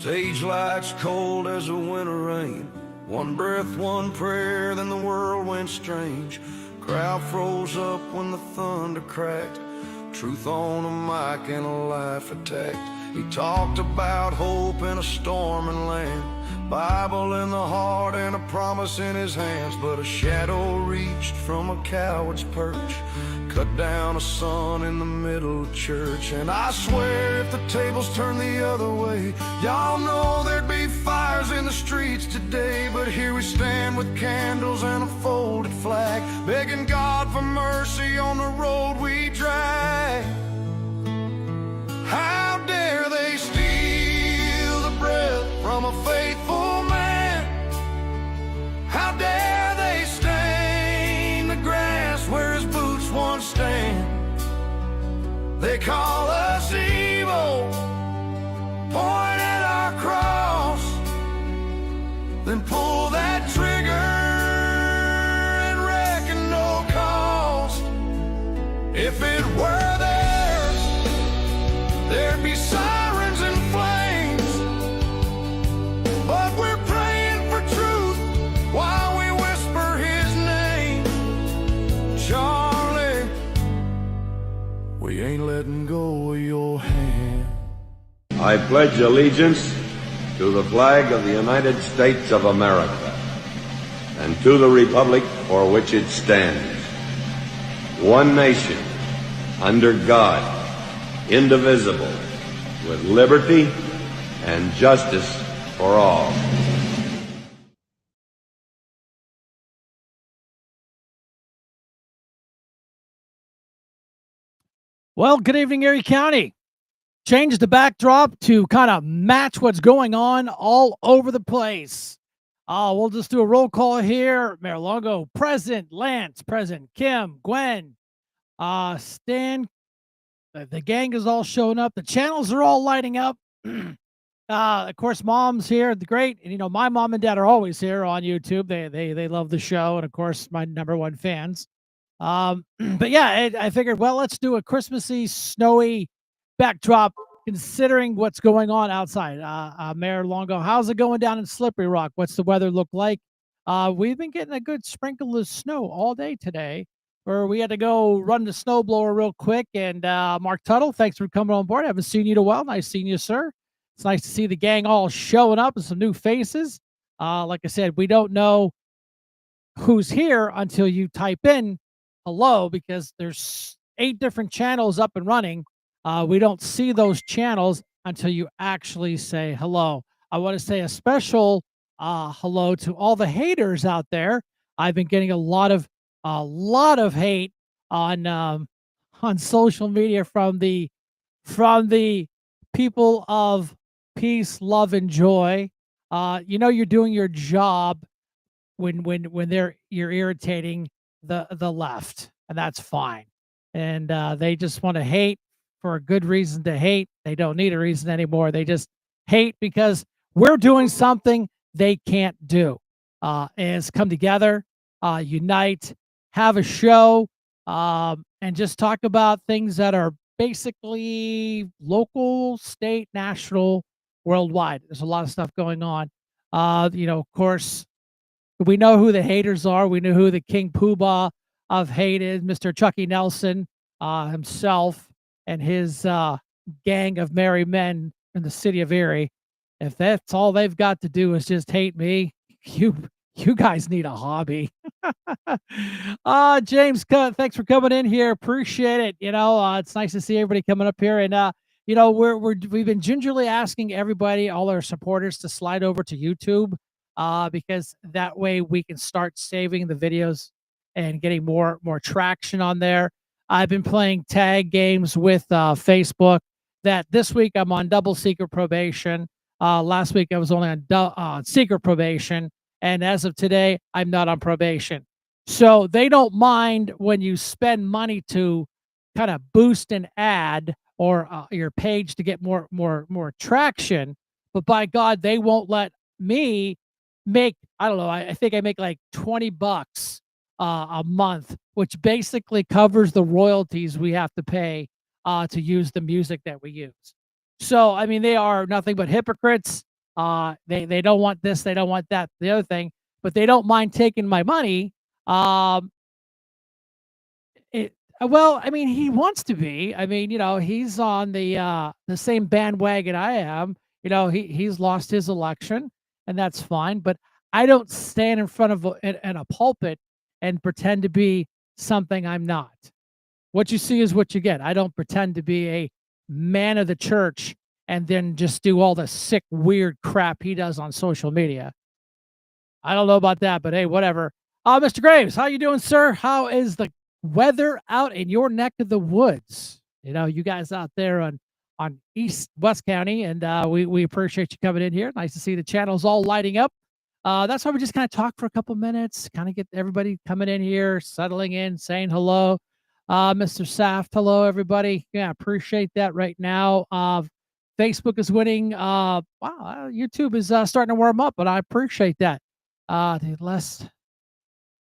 Stage lights cold as a winter rain. One breath, one prayer, then the world went strange. Crowd froze up when the thunder cracked. Truth on a mic and a life attacked. He talked about hope in a storming land, Bible in the heart and a promise in his hands. But a shadow reached from a coward's perch, cut down a sun in the middle of church. And I swear if the tables turned the other way, y'all know there'd be fires in the streets today. But here we stand with candles and a folded flag, begging God for mercy on the road we drag. How dare they steal the breath from a faithful man? How dare they stain the grass where his boots once stand? They call us evil, point at our cross, then pull that trigger and reckon no cost. If it were theirs, there'd be sirens and flames, but we're praying for truth while we whisper his name. Charlie, we ain't letting go of your hand. I pledge allegiance to the flag of the United States of America and to the republic for which it stands, one nation, under God, indivisible, with liberty and justice for all. Well, good evening, Erie County. Change the backdrop to kind of match what's going on all over the place. We'll just do a roll call here. Mayor Longo, present. Lance, present. Kim, Gwen, Stan. The gang is all showing up. The channels are all lighting up. Of course, Mom's here. The great, and my mom and dad are always here on YouTube. They love the show, and of course, my #1 fans. But yeah, I figured, well, let's do a Christmassy, snowy backdrop, considering what's going on outside. Mayor Longo, how's it going down in Slippery Rock? What's the weather look like? We've been getting a good sprinkle of snow all day today, where we had to go run the snowblower real quick. And Mark Tuttle, thanks for coming on board. I haven't seen you in a while. Nice seeing you, sir. It's nice to see the gang all showing up and some new faces. Like I said, we don't know who's here until you type in hello, because there's 8 different channels up and running. We don't see those channels until you actually say hello. I want to say a special hello to all the haters out there. I've been getting a lot of hate on social media from the people of peace, love, and joy. You're doing your job when you're irritating the left, and that's fine. And they just want to hate for a good reason to hate. They don't need a reason anymore. They just hate because we're doing something they can't do. Is come together, unite, have a show, and just talk about things that are basically local, state, national, worldwide. There's a lot of stuff going on. Of course, we know who the haters are. We know who the King Poobah of hate is, Mr. Chucky Nelson himself and his gang of merry men in the city of Erie. If that's all they've got to do is just hate me, you guys need a hobby. James, thanks for coming in here. Appreciate it. It's nice to see everybody coming up here. And we've been gingerly asking everybody, all our supporters, to slide over to YouTube, because that way we can start saving the videos and getting more traction on there. I've been playing tag games with Facebook. That this week I'm on double secret probation. Last week I was only on secret probation, and as of today I'm not on probation. So they don't mind when you spend money to kind of boost an ad or your page to get more traction. But by God, they won't let me make, I don't know, I think I make like $20 a month, which basically covers the royalties we have to pay to use the music that we use. So, I mean, they are nothing but hypocrites. They don't want this, they don't want that, the other thing, but they don't mind taking my money. Um, it well, I mean, he wants to be. I mean, he's on the same bandwagon I am. He's lost his election, and that's fine. But I don't stand in front of in a pulpit and pretend to be something I'm not. What you see is what you get. I don't pretend to be a man of the church and then just do all the sick, weird crap he does on social media. I don't know about that, but hey, whatever. Mr. Graves, how you doing, sir? How is the weather out in your neck of the woods? You guys out there on East West County, and we appreciate you coming in here. Nice to see the channels all lighting up. That's why we just kind of talk for a couple minutes, kind of get everybody coming in here, settling in, saying hello. Mr. Saft, hello everybody. Yeah, appreciate that right now. Facebook is winning. YouTube is starting to warm up, but I appreciate that. The less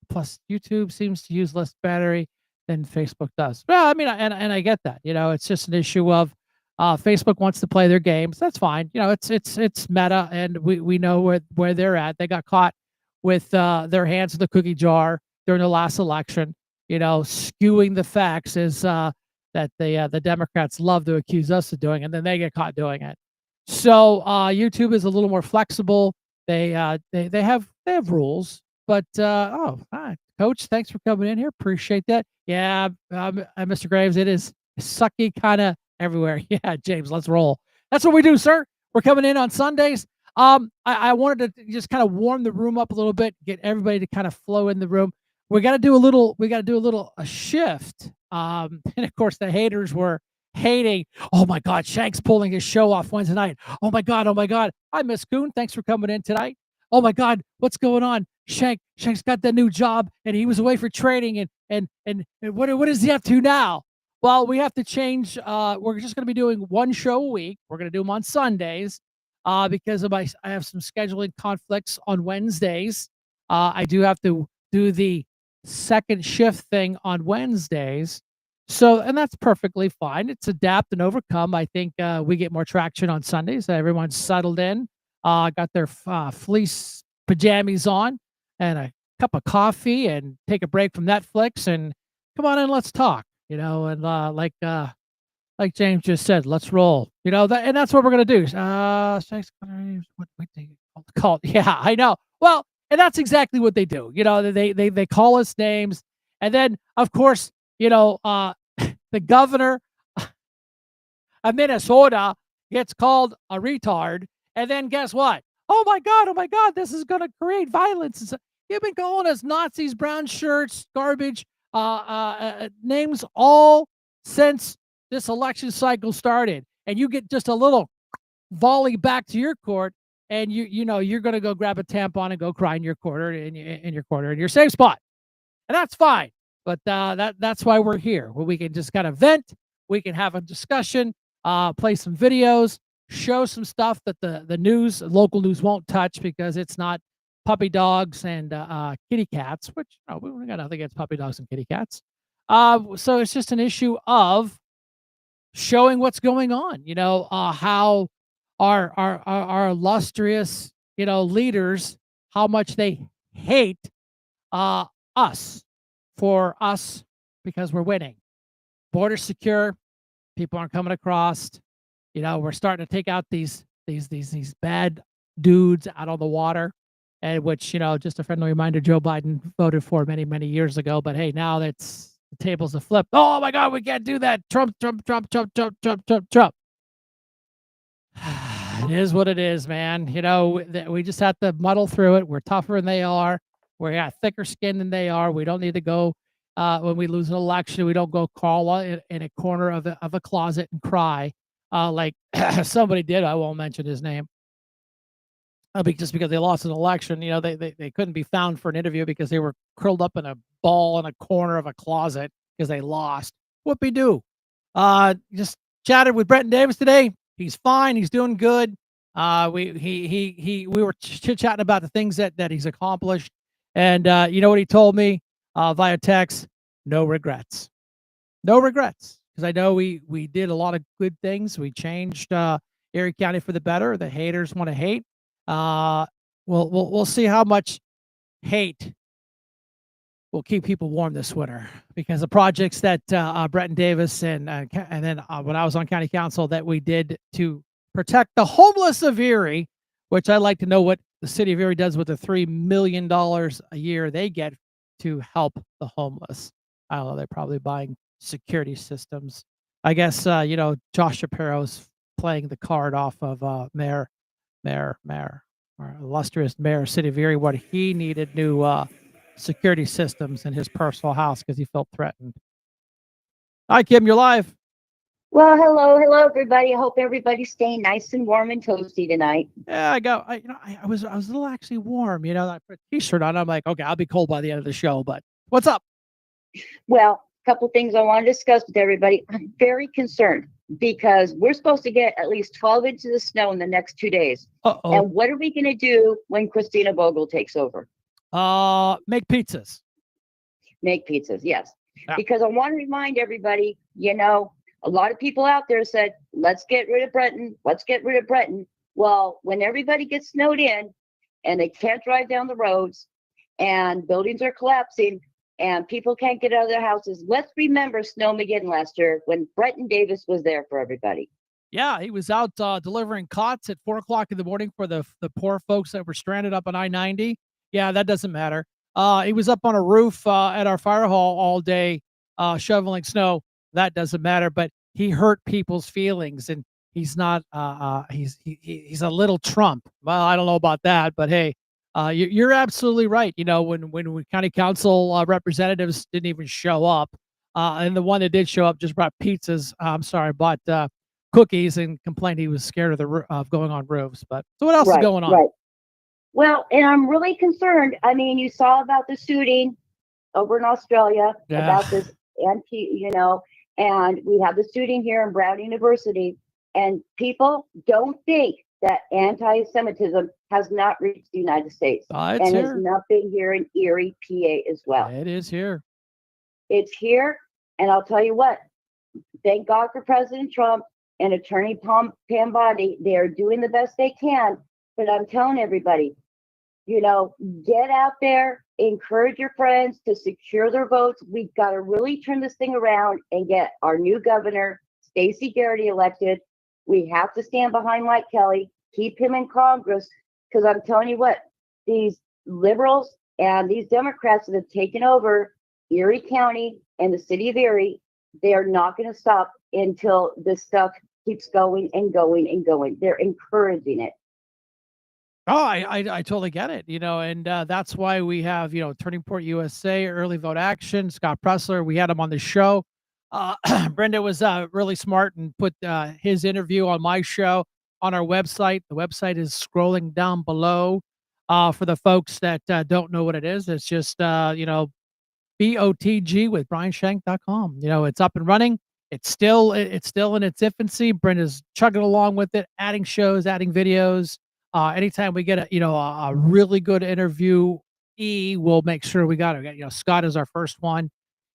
plus YouTube seems to use less battery than Facebook does. Well, I mean, and I get that. It's just an issue of Facebook wants to play their games. That's fine. It's Meta, and we know where they're at. They got caught with their hands in the cookie jar during the last election. Skewing the facts is that the Democrats love to accuse us of doing, and then they get caught doing it. So YouTube is a little more flexible. They have rules, but hi, Coach, thanks for coming in here. Appreciate that. Yeah, Mr. Graves, it is sucky kind of everywhere. Yeah, James, let's roll. That's what we do, sir. We're coming in on Sundays. I wanted to just kind of warm the room up a little bit, get everybody to kind of flow in the room. We got to do a shift. And of course, the haters were hating. Oh my God, Shank's pulling his show off Wednesday night. Oh my God. Hi, Miss Coon. Thanks for coming in tonight. Oh my God, what's going on? Shank's got that new job, and he was away for training. And what is he up to now? Well, we have to change. We're just going to be doing one show a week. We're going to do them on Sundays because I have some scheduling conflicts on Wednesdays. I do have to do the second shift thing on Wednesdays. So, and that's perfectly fine. It's adapt and overcome. I think we get more traction on Sundays. Everyone's settled in, got their fleece pajamas on, and a cup of coffee, and take a break from Netflix, and come on in, let's talk. And like James just said, let's roll. And that's what we're gonna do. What do you call it? Yeah, I know. Well, and that's exactly what they do. They call us names, and then of course, the governor of Minnesota gets called a retard, and then guess what? Oh my God, this is going to create violence. You've been calling us Nazis, brown shirts, garbage, names all since this election cycle started, and you get just a little volley back to your court, and you're going to go grab a tampon and go cry in your corner, in your safe spot, and that's fine. But that's why we're here, where we can just kind of vent, we can have a discussion, play some videos, show some stuff that the local news won't touch because it's not puppy dogs and kitty cats, which we got nothing against puppy dogs and kitty cats. So it's just an issue of showing what's going on. How our illustrious leaders, how much they hate us for us because we're winning. Border secure, people aren't coming across. We're starting to take out these bad dudes out on the water, and which just a friendly reminder, Joe Biden voted for many years ago. But hey, now that's the tables have flipped. Oh my God, we can't do that. Trump. It is what it is, man. We just have to muddle through it. We're tougher than they are. We got thicker skin than they are. We don't need to go when we lose an election. We don't go crawl in a corner of a closet and cry like somebody did. I won't mention his name. Just because they lost an election, they couldn't be found for an interview because they were curled up in a ball in a corner of a closet because they lost. Whoopie-doo. Just chatted with Brenton Davis today. He's fine. He's doing good. We were chit-chatting about the things that he's accomplished. And you know what he told me via text? No regrets. No regrets. Because I know we did a lot of good things. We changed Erie County for the better. The haters want to hate. Uh, we'll see how much hate will keep people warm this winter, because the projects that Brett and Davis and then when I was on county council that we did to protect the homeless of Erie, which I'd like to know what the city of Erie does with the $3 million a year they get to help the homeless. I don't know. They're probably buying security systems. I guess Josh Shapiro's playing the card off of Mayor, or illustrious Mayor of City of Erie, what he needed new security systems in his personal house because he felt threatened. Hi, Kim, you're live. Well, hello, everybody. I hope everybody's staying nice and warm and toasty tonight. Yeah, I was a little actually warm. I put a t-shirt on. I'm like, okay, I'll be cold by the end of the show. But what's up? Well, a couple things I want to discuss with everybody. I'm very concerned because we're supposed to get at least 12 inches of snow in the next 2 days. Uh-oh. And what are we going to do when Christina Vogel takes over? Make pizzas. Make pizzas, yes. Yeah. Because I want to remind everybody, a lot of people out there said, let's get rid of Breton. Let's get rid of Breton. Well, when everybody gets snowed in and they can't drive down the roads and buildings are collapsing and people can't get out of their houses, let's remember Snowmageddon last year when Breton Davis was there for everybody. Yeah, he was out delivering cots at 4 o'clock in the morning for the poor folks that were stranded up on I-90. Yeah, that doesn't matter. He was up on a roof at our fire hall all day shoveling snow. That doesn't matter. But he hurt people's feelings, and he's not. He's a little Trump. Well, I don't know about that, but hey, you're absolutely right. When county council representatives didn't even show up, and the one that did show up just brought pizzas. Bought cookies and complained he was scared of going on roofs. But so what else is going on? Right. Well, and I'm really concerned. I mean, you saw about the shooting over in Australia, about this and we have the shooting here in Brown University, and people don't think that anti-Semitism has not reached the United States. It's and here. It's nothing here in Erie, PA as well. It is here. It's here, and I'll tell you what, thank God for President Trump and Attorney Pam Bondi. They are doing the best they can, but I'm telling everybody, get out there, encourage your friends to secure their votes. We've got to really turn this thing around and get our new governor, Stacey Garrity, elected. We have to stand behind Mike Kelly, keep him in Congress, because I'm telling you what, these liberals and these Democrats that have taken over Erie County and the city of Erie, they are not going to stop until this stuff keeps going and going and going. They're encouraging it. Oh, I totally get it, and that's why we have, Turning Point USA, Early Vote Action, Scott Pressler. We had him on the show. Brenda was really smart and put his interview on my show on our website. The website is scrolling down below for the folks that don't know what it is. It's just, BOTG with BrianShank.com. It's up and running. It's still in its infancy. Brenda's chugging along with it, adding shows, adding videos. Anytime we get a really good interview, we'll make sure we got it. Scott is our first one.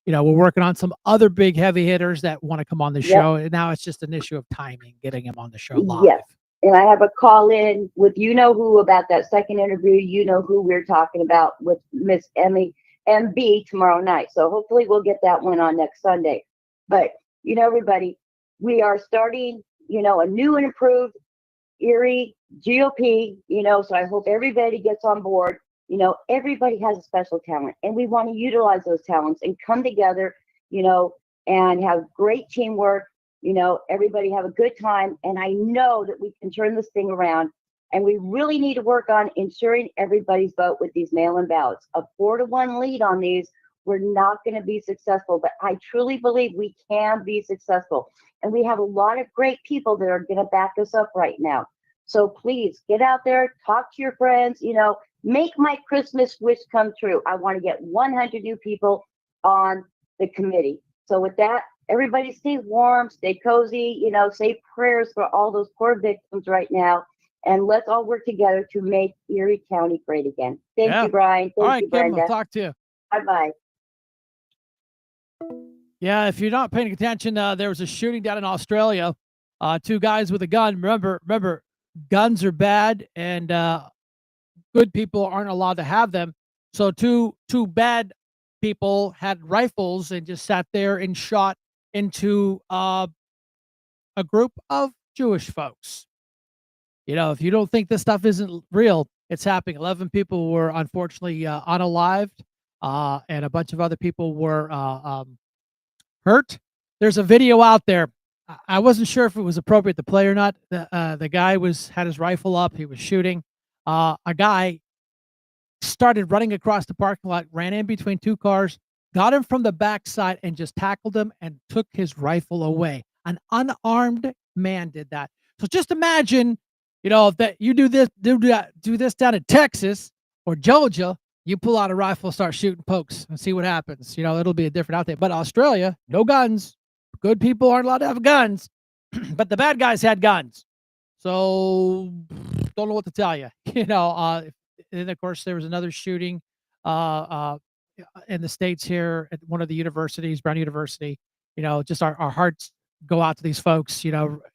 We're working on some other big heavy hitters that want to come on the show. And now it's just an issue of timing, getting him on the show live. Yes. And I have a call in with who about that second interview. Who we're talking about with Miss Emmy MB tomorrow night. So hopefully we'll get that one on next Sunday. But everybody, we are starting a new and improved Erie GOP, so I hope everybody gets on board. Everybody has a special talent, and we want to utilize those talents and come together, and have great teamwork. Everybody have a good time, and I know that we can turn this thing around. And we really need to work on ensuring everybody's vote with these mail-in ballots. A 4-to-1 lead on these, we're not going to be successful, but I truly believe we can be successful. And we have a lot of great people that are going to back us up right now. So please get out there, talk to your friends, make my Christmas wish come true. I want to get 100 new people on the committee. So with that, everybody stay warm, stay cozy, say prayers for all those poor victims right now. And let's all work together to make Erie County great again. Thank you, Brian. Thank you, Brenda. Kim, I'll talk to you. Bye-bye. Yeah, if you're not paying attention, there was a shooting down in Australia. 2 guys with a gun. Remember, guns are bad and good people aren't allowed to have them. So two bad people had rifles and just sat there and shot into a group of Jewish folks. If you don't think this stuff isn't real, it's happening. 11 people were unfortunately unalived, and a bunch of other people were hurt. There's a video out there. I wasn't sure if it was appropriate to play or not. The guy had his rifle up. He was shooting. A guy started running across the parking lot, ran in between two cars, got him from the backside, and just tackled him and took his rifle away. An unarmed man did that. So just imagine, that you do this down in Texas or Georgia, you pull out a rifle, start shooting pokes, and see what happens. It'll be a different out there. But Australia, no guns. Good people aren't allowed to have guns, but the bad guys had guns. So don't know what to tell you. And of course, there was another shooting in the States here at one of the universities, Brown University. Just our hearts go out to these folks.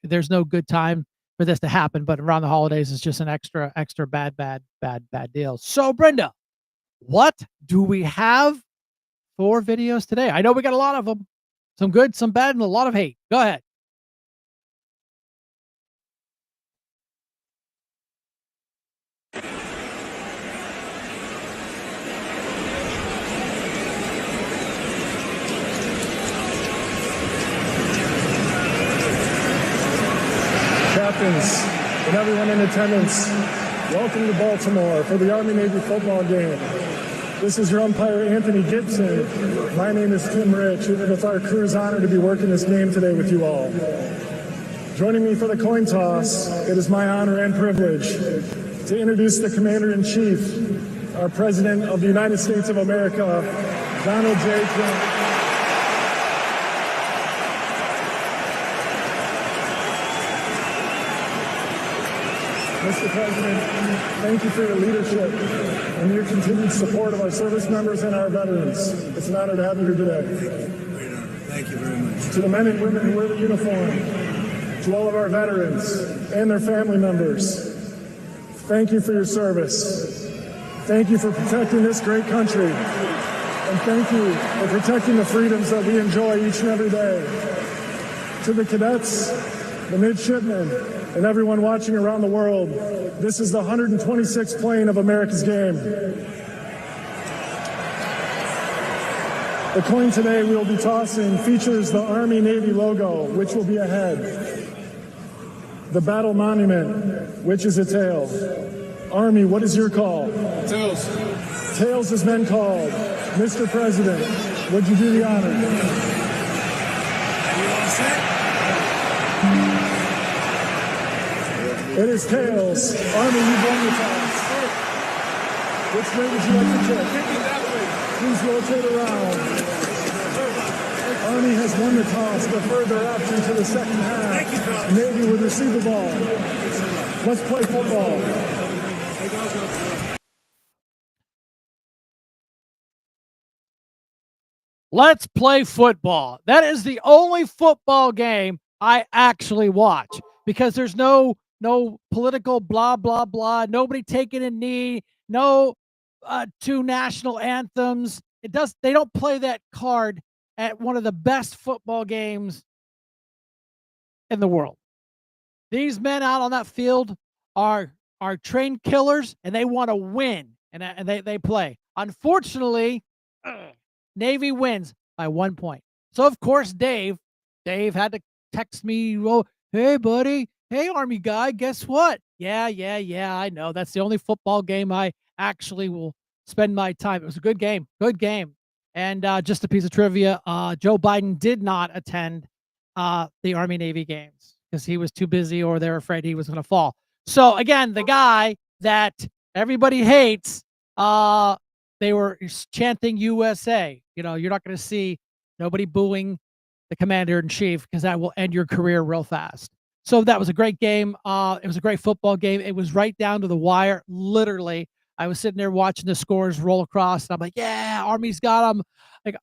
There's no good time for this to happen, but around the holidays is just an extra bad deal. So, Brenda, what do we have for videos today? I know we got a lot of them. Some good, some bad, and a lot of hate. Go ahead. Captains and everyone in attendance, welcome to Baltimore for the Army-Navy football game. This is your umpire, Anthony Gibson. My name is Tim Rich, and it's our crew's honor to be working this game today with you all. Joining me for the coin toss, it is my honor and privilege to introduce the Commander-in-Chief, our President of the United States of America, Donald J. Trump. Mr. President, thank you for your leadership and your continued support of our service members and our veterans. It's an honor to have you here today. Thank you very much. To the men and women who wear the uniform, to all of our veterans and their family members, thank you for your service. Thank you for protecting this great country. And thank you for protecting the freedoms that we enjoy each and every day. To the cadets, the midshipmen, and everyone watching around the world, this is the 126th plane of America's game. The coin today we will be tossing features the Army-Navy logo, which will be a head. The battle monument, which is a tail. Army, what is your call? Tails. Tails has been called. Mr. President, would you do the honor? You all set? It is tails. Army, you've won the toss. Which way would you like to kick? Kick it that way. Please rotate around. Army has won the toss, but further up into the second half. Thank you, fellas. Navy would receive the ball. Let's play football. Let's play football. That is the only football game I actually watch because there's no political blah blah blah, nobody taking a knee, no two national anthems. They don't play that card at one of the best football games in the world. These men out on that field are trained killers and they want to win, and they play. Unfortunately, Navy wins by 1 point. So of course Dave had to text me, "Oh, hey buddy, hey Army guy, guess what? Yeah, I know. That's the only football game I actually will spend my time." It was a good game. And just a piece of trivia, Joe Biden did not attend the Army-Navy games because he was too busy or they're afraid he was going to fall. So again, the guy that everybody hates, they were chanting USA. You're not going to see nobody booing the Commander-in-Chief because that will end your career real fast. So that was a great game. It was a great football game. It was right down to the wire. Literally, I was sitting there watching the scores roll across, and I'm like, "Yeah, Army's got them." Like,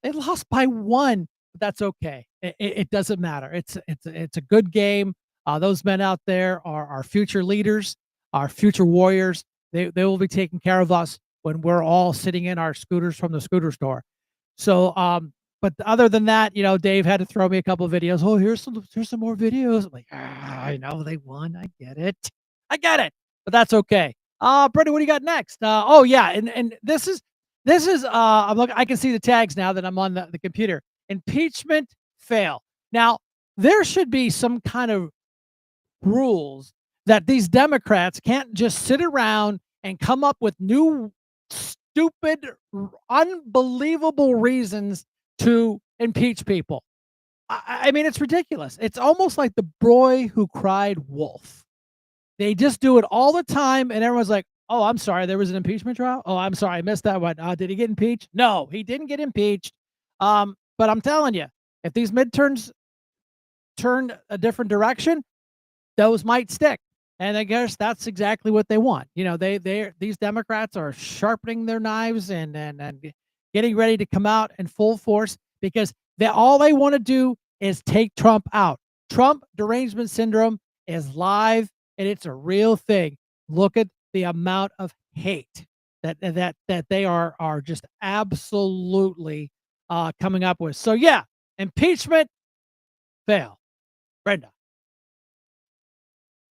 they lost by 1, but that's okay. It doesn't matter. It's a good game. Those men out there are our future leaders, our future warriors. They will be taking care of us when we're all sitting in our scooters from the scooter store. So, but other than that, Dave had to throw me a couple of videos. Oh, here's some more videos. I'm like, I know they won. I get it, but that's okay. Brenda, what do you got next? Oh yeah, and this is I'm look. I can see the tags now that I'm on the computer. Impeachment fail. Now there should be some kind of rules that these Democrats can't just sit around and come up with new stupid, unbelievable reasons to impeach people. I mean, it's ridiculous. It's almost like the boy who cried wolf. They just do it all the time, and everyone's like, "Oh, I'm sorry, there was an impeachment trial. Oh, I'm sorry, I missed that one. Did he get impeached? No, he didn't get impeached." But I'm telling you, if these midterms turn a different direction, those might stick. And I guess that's exactly what they want. These Democrats are sharpening their knives and getting ready to come out in full force because all they want to do is take Trump out. Trump derangement syndrome is live and it's a real thing. Look at the amount of hate that they are just absolutely coming up with. So yeah, impeachment fail. Brenda.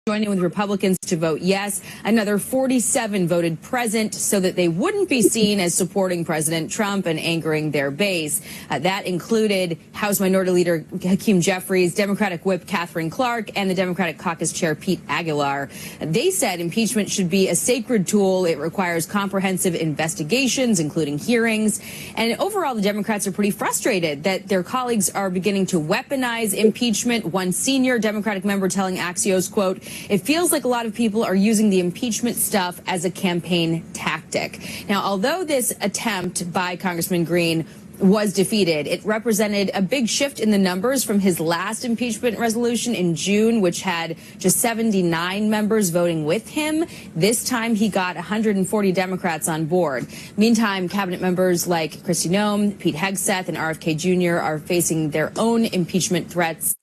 Joining with Republicans to vote yes. Another 47 voted present so that they wouldn't be seen as supporting President Trump and angering their base. That included House Minority Leader Hakeem Jeffries, Democratic Whip Catherine Clark, and the Democratic Caucus Chair Pete Aguilar. They said impeachment should be a sacred tool. It requires comprehensive investigations, including hearings. And overall, the Democrats are pretty frustrated that their colleagues are beginning to weaponize impeachment. One senior Democratic member telling Axios, quote, "It feels like a lot of people are using the impeachment stuff as a campaign tactic." Now, although this attempt by Congressman Green was defeated, it represented a big shift in the numbers from his last impeachment resolution in June, which had just 79 members voting with him. This time he got 140 Democrats on board. Meantime, cabinet members like Kristi Noem, Pete Hegseth, and RFK Jr. are facing their own impeachment threats.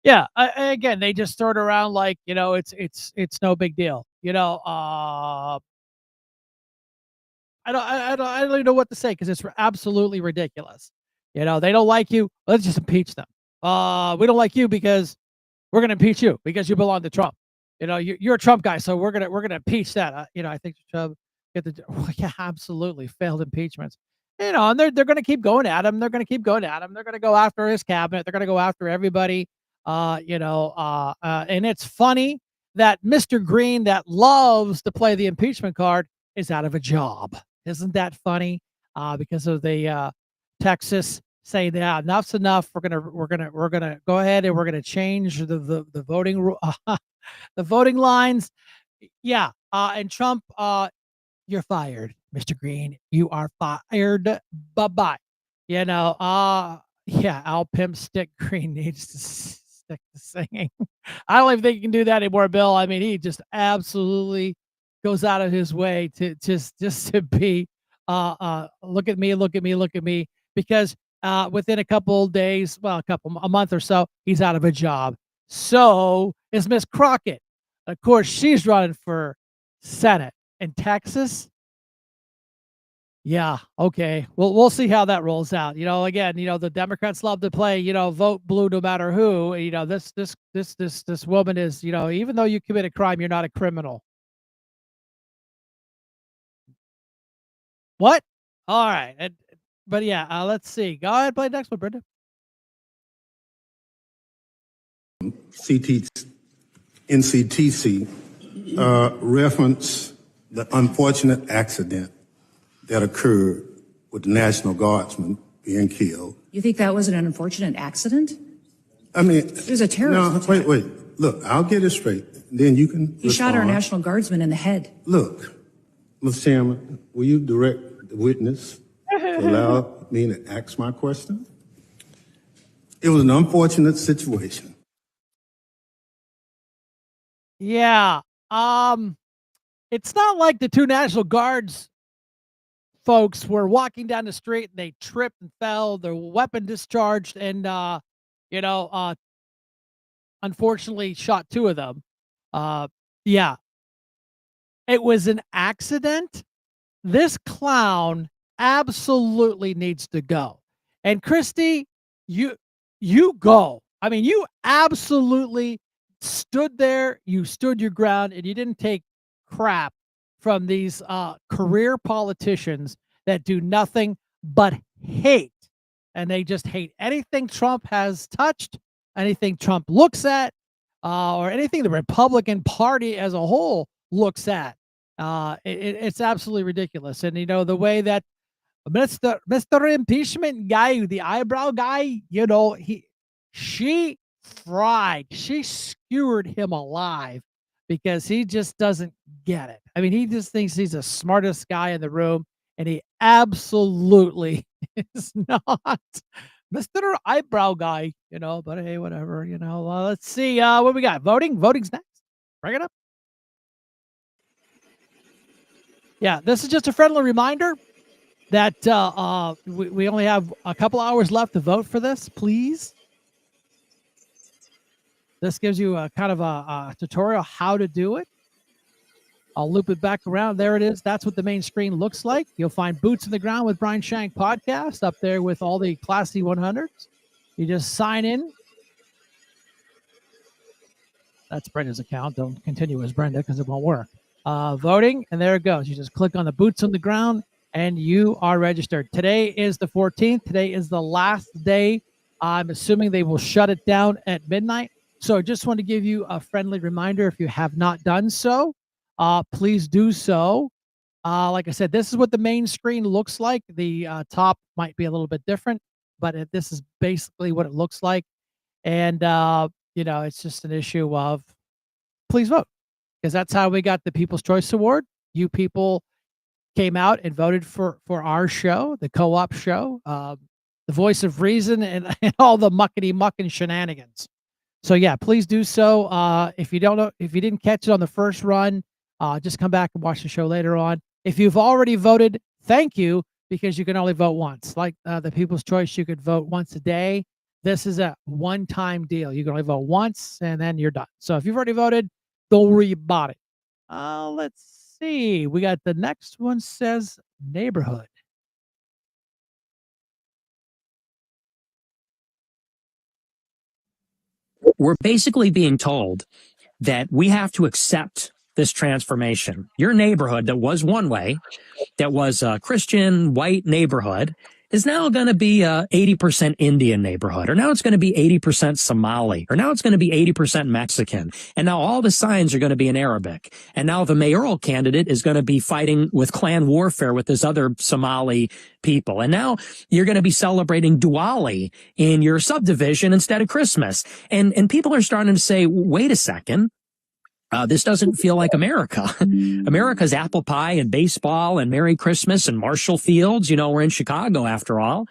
Yeah, again, they just throw it around like it's no big deal. I don't even know what to say because it's absolutely ridiculous. They don't like you. Let's just impeach them. We don't like you because we're gonna impeach you because you belong to Trump. You're a Trump guy, so we're gonna impeach that. I think Trump get the yeah, absolutely failed impeachments. And they're gonna keep going at him. They're gonna keep going at him. They're gonna go after his cabinet. They're gonna go after everybody. And it's funny that Mr. Green, that loves to play the impeachment card, is out of a job. Isn't that funny? Because of the Texas saying, "Yeah, enough's enough. We're gonna go ahead and we're gonna change the voting the voting lines." Yeah, and Trump, you're fired, Mr. Green. You are fired. Bye bye. Yeah, Al Pimp Stick Green needs to stick to singing. I don't even think he can do that anymore, Bill. I mean, he just absolutely goes out of his way to just to be look at me, look at me, look at me, because within a couple days, well, a month or so, he's out of a job. So is Miss Crockett. Of course, she's running for Senate in Texas. Yeah, okay. Well, we'll see how that rolls out. Again, the Democrats love to play, vote blue no matter who. This woman is, even though you commit a crime, you're not a criminal. What? All right. But yeah, let's see. Go ahead, play the next one, Brenda. NCTC reference the unfortunate accident that occurred with the National Guardsman being killed. You think that was an unfortunate accident? I mean, It was a terrorist no, attack. wait. Look, I'll get it straight. Then you can He shot our respond. National Guardsman in the head. Look, Mr. Chairman, will you direct the witness to allow me to ask my question? It was an unfortunate situation. Yeah. It's not like the two National Guards folks were walking down the street and they tripped and fell, their weapon discharged, and unfortunately shot 2 of them. Yeah, it was an accident. This clown absolutely needs to go. And Christy, you you go. I mean, you absolutely stood there, you stood your ground, and you didn't take crap from these career politicians that do nothing but hate. And they just hate anything Trump has touched, anything Trump looks at, or anything the Republican Party as a whole looks at. It's absolutely ridiculous. And the way that Mr. Impeachment guy, the eyebrow guy, she she skewered him alive because he just doesn't get it. I mean, he just thinks he's the smartest guy in the room, and he absolutely is not. Mr. Eyebrow guy, but hey, whatever, let's see what we got. Voting's next. Bring it up. Yeah, this is just a friendly reminder that we only have a couple hours left to vote for this, please. This gives you a kind of a tutorial how to do it. I'll loop it back around. There it is. That's what the main screen looks like. You'll find Boots in the Ground with Brian Shank podcast up there with all the Classy 100s. You just sign in. That's Brenda's account. Don't continue as Brenda because it won't work. Voting, and there it goes. You just click on the Boots on the Ground, and you are registered. Today is the 14th. Today is the last day. I'm assuming they will shut it down at midnight. So I just want to give you a friendly reminder. If you have not done so, please do so. Like I said, this is what the main screen looks like. The top might be a little bit different, but this is basically what it looks like. And, it's just an issue of please vote, because that's how we got the People's Choice Award. You people came out and voted for our show, the co-op show, the voice of reason, and all the muckety muck and shenanigans. So yeah, please do so. If you didn't catch it on the first run, just come back and watch the show later on. If you've already voted, thank you, because you can only vote once. Like the People's Choice, you could vote once a day. This is a one-time deal. You can only vote once, and then you're done. So if you've already voted, don't worry about it. Let's see. We got the next one says neighborhood. We're basically being told that we have to accept this transformation. Your neighborhood that was one way, that was a Christian white neighborhood, is now going to be a 80% Indian neighborhood, or now it's going to be 80% Somali, or now it's going to be 80% Mexican. And now all the signs are going to be in Arabic. And now the mayoral candidate is going to be fighting with clan warfare with this other Somali people. And now you're going to be celebrating Diwali in your subdivision instead of Christmas. And people are starting to say, wait a second. This doesn't feel like America. America's apple pie and baseball and Merry Christmas and Marshall Fields. We're in Chicago after all.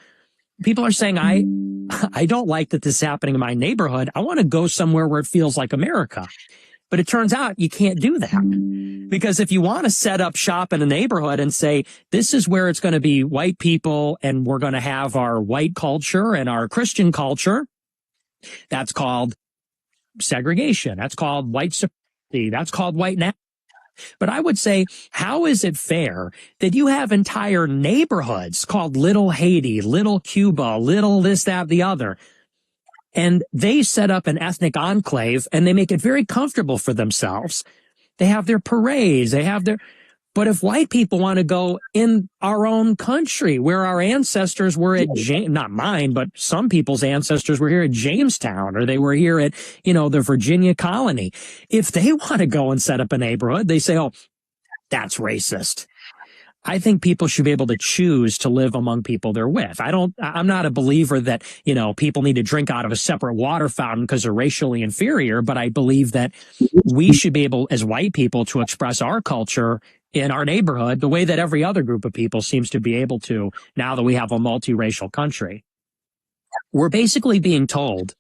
People are saying, I don't like that this is happening in my neighborhood. I want to go somewhere where it feels like America. But it turns out you can't do that. Because if you want to set up shop in a neighborhood and say, this is where it's going to be white people and we're going to have our white culture and our Christian culture, that's called segregation. That's called white supremacy. That's called white nationalism. But I would say, how is it fair that you have entire neighborhoods called Little Haiti, Little Cuba, Little this, that, the other, and they set up an ethnic enclave and they make it very comfortable for themselves. They have their parades, but if white people want to go in our own country where our ancestors were at, not mine, but some people's ancestors were here at Jamestown, or they were here at, the Virginia colony. If they want to go and set up a neighborhood, they say, oh, that's racist. I think people should be able to choose to live among people they're with. I'm not a believer that, people need to drink out of a separate water fountain because they're racially inferior, but I believe that we should be able, as white people, to express our culture in our neighborhood the way that every other group of people seems to be able to now that we have a multiracial country. We're basically being told.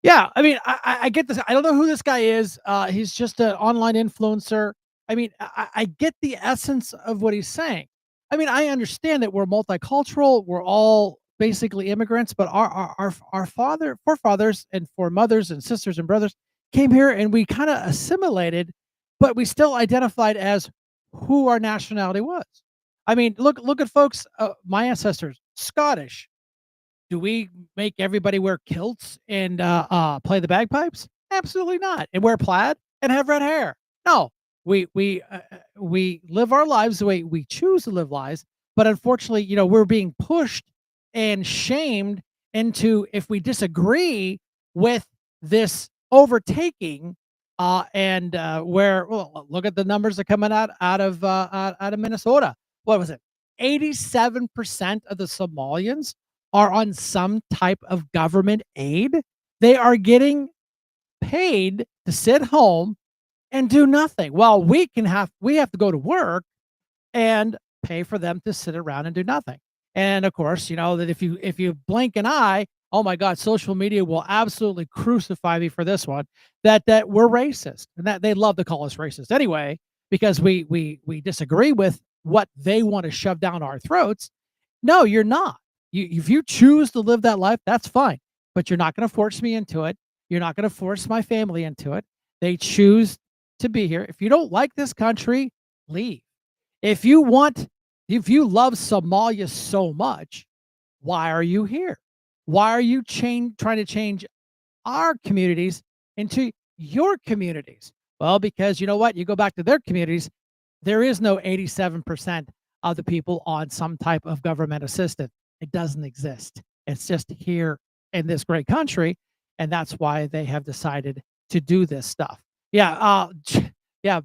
Yeah, I mean, I get this. I don't know who this guy is. He's just an online influencer. I mean, I get the essence of what he's saying. I mean, I understand that we're multicultural. We're all basically immigrants, but our forefathers and foremothers and sisters and brothers came here and we kind of assimilated, but we still identified as who our nationality was. I mean, look at folks. My ancestors, Scottish. Do we make everybody wear kilts and play the bagpipes? Absolutely not. And wear plaid and have red hair. No, we live our lives the way we choose to live lives. But unfortunately, we're being pushed and shamed into, if we disagree with this overtaking, and where, well, look at the numbers that are coming out of Minnesota. What was it? 87% of the Somalians are on some type of government aid. They are getting paid to sit home and do nothing. Well, we have to go to work and pay for them to sit around and do nothing. And of course, that if you blink an eye, oh my God, social media will absolutely crucify me for this one. That we're racist, and that they love to call us racist anyway, because we disagree with what they want to shove down our throats. No, you're not. If you choose to live that life, that's fine, but you're not going to force me into it. You're not going to force my family into it. They choose to be here. If you don't like this country, leave. If you love Somalia so much, why are you here? Why are you trying to change our communities into your communities? Well, because you know what? You go back to their communities, there is no 87% of the people on some type of government assistance. It doesn't exist. It's just here in this great country, and that's why they have decided to do this stuff. Yeah,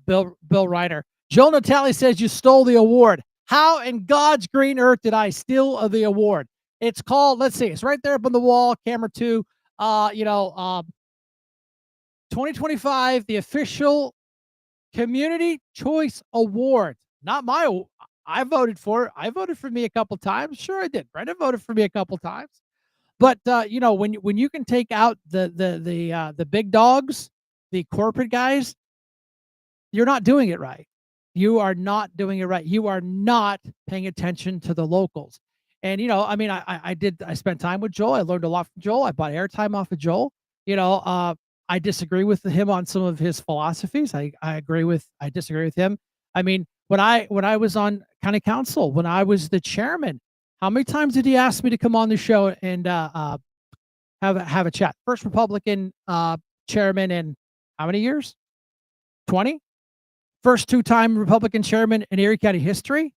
Bill Reiner. Joe Natale says you stole the award. How in God's green earth did I steal the award? It's called, let's see, it's right there up on the wall, camera 2. 2025, the official Community Choice Award. Not my, I voted for it. I voted for me a couple times. Sure, I did. Brenda voted for me a couple times. But when you can take out the big dogs, the corporate guys, you're not doing it right. You are not doing it right. You are not paying attention to the locals. And I spent time with Joel. I learned a lot from Joel. I bought airtime off of Joel. I disagree with him on some of his philosophies. I disagree with him. I mean, when I was on county council, when I was the chairman, how many times did he ask me to come on the show and have a chat? First Republican chairman in how many years? 20? First two-time Republican chairman in Erie County history.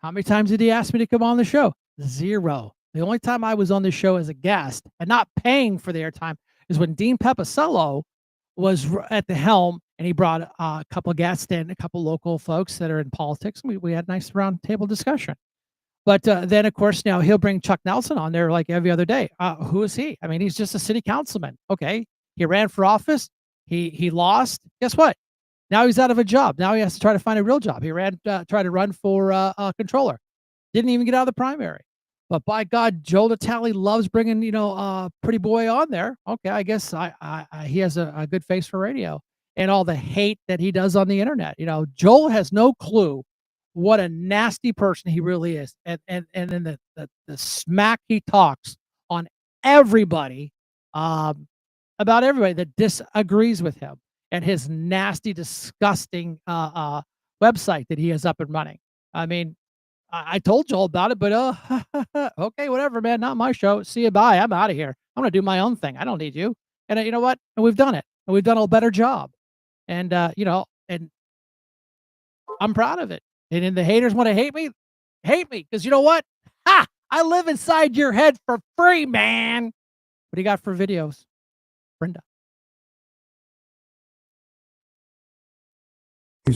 How many times did he ask me to come on the show? 0. The only time I was on the show as a guest and not paying for the airtime is when Dean Pepicello was at the helm, and he brought a couple of guests in, a couple local folks that are in politics. And we had a nice round table discussion. But then, of course, now he'll bring Chuck Nelson on there like every other day. Who is he? I mean, he's just a city councilman. Okay, he ran for office. He lost. Guess what? Now he's out of a job. Now he has to try to find a real job. He tried to run for controller. Didn't even get out of the primary. But by God, Joe Natale loves bringing, pretty boy on there. Okay, I guess he has a good face for radio, and all the hate that he does on the internet. Joel has no clue what a nasty person he really is, and then the smack he talks on everybody, about everybody that disagrees with him, and his nasty, disgusting website that he has up and running. I mean, I told Joel about it, but okay, whatever, man. Not my show. See you, bye. I'm out of here. I'm gonna do my own thing. I don't need you. And you know what? And we've done it, and we've done a better job. And and I'm proud of it. And then the haters want to hate me, because you know what? Ha! I live inside your head for free, man. What do you got for videos, Brenda?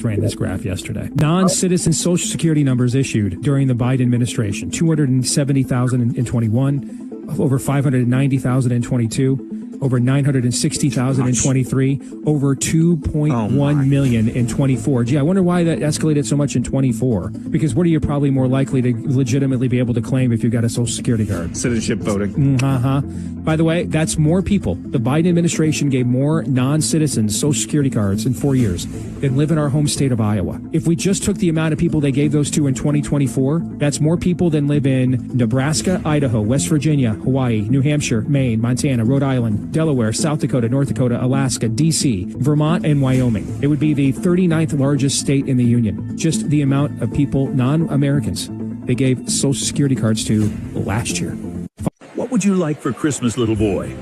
Ran this graph yesterday. Non-citizen Social Security numbers issued during the Biden administration: 270,000 in 21, over 590,000 in 22, over 960,000 in 23, over 2.1 million in 24. Gee, I wonder why that escalated so much in 24. Because what are you probably more likely to legitimately be able to claim if you've got a Social Security card? Citizenship voting. By the way, that's more people. The Biden administration gave more non-citizens Social Security cards in 4 years than live in our home state of Iowa. If we just took the amount of people they gave those to in 2024, that's more people than live in Nebraska, Idaho, West Virginia, Hawaii, New Hampshire, Maine, Montana, Rhode Island, Delaware, South Dakota, North Dakota, Alaska, D.C., Vermont, and Wyoming. It would be the 39th largest state in the union. Just the amount of people, non-Americans, they gave Social Security cards to last year. What would you like for Christmas, little boy?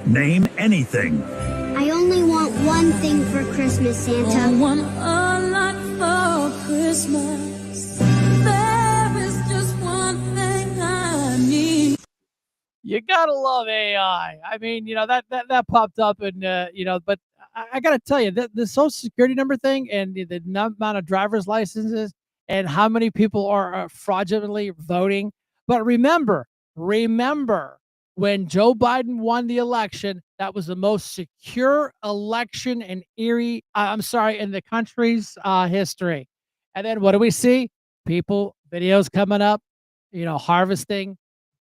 Name anything. I only want one thing for Christmas, Santa. I want a lot for Christmas. There is just one thing I need. You gotta love AI. I mean, that popped up, and but I gotta tell you that the Social Security number thing and the amount of driver's licenses and how many people are fraudulently voting. But remember when Joe Biden won the election, that was the most secure election in in the country's history. And then what do we see? Videos coming up, harvesting,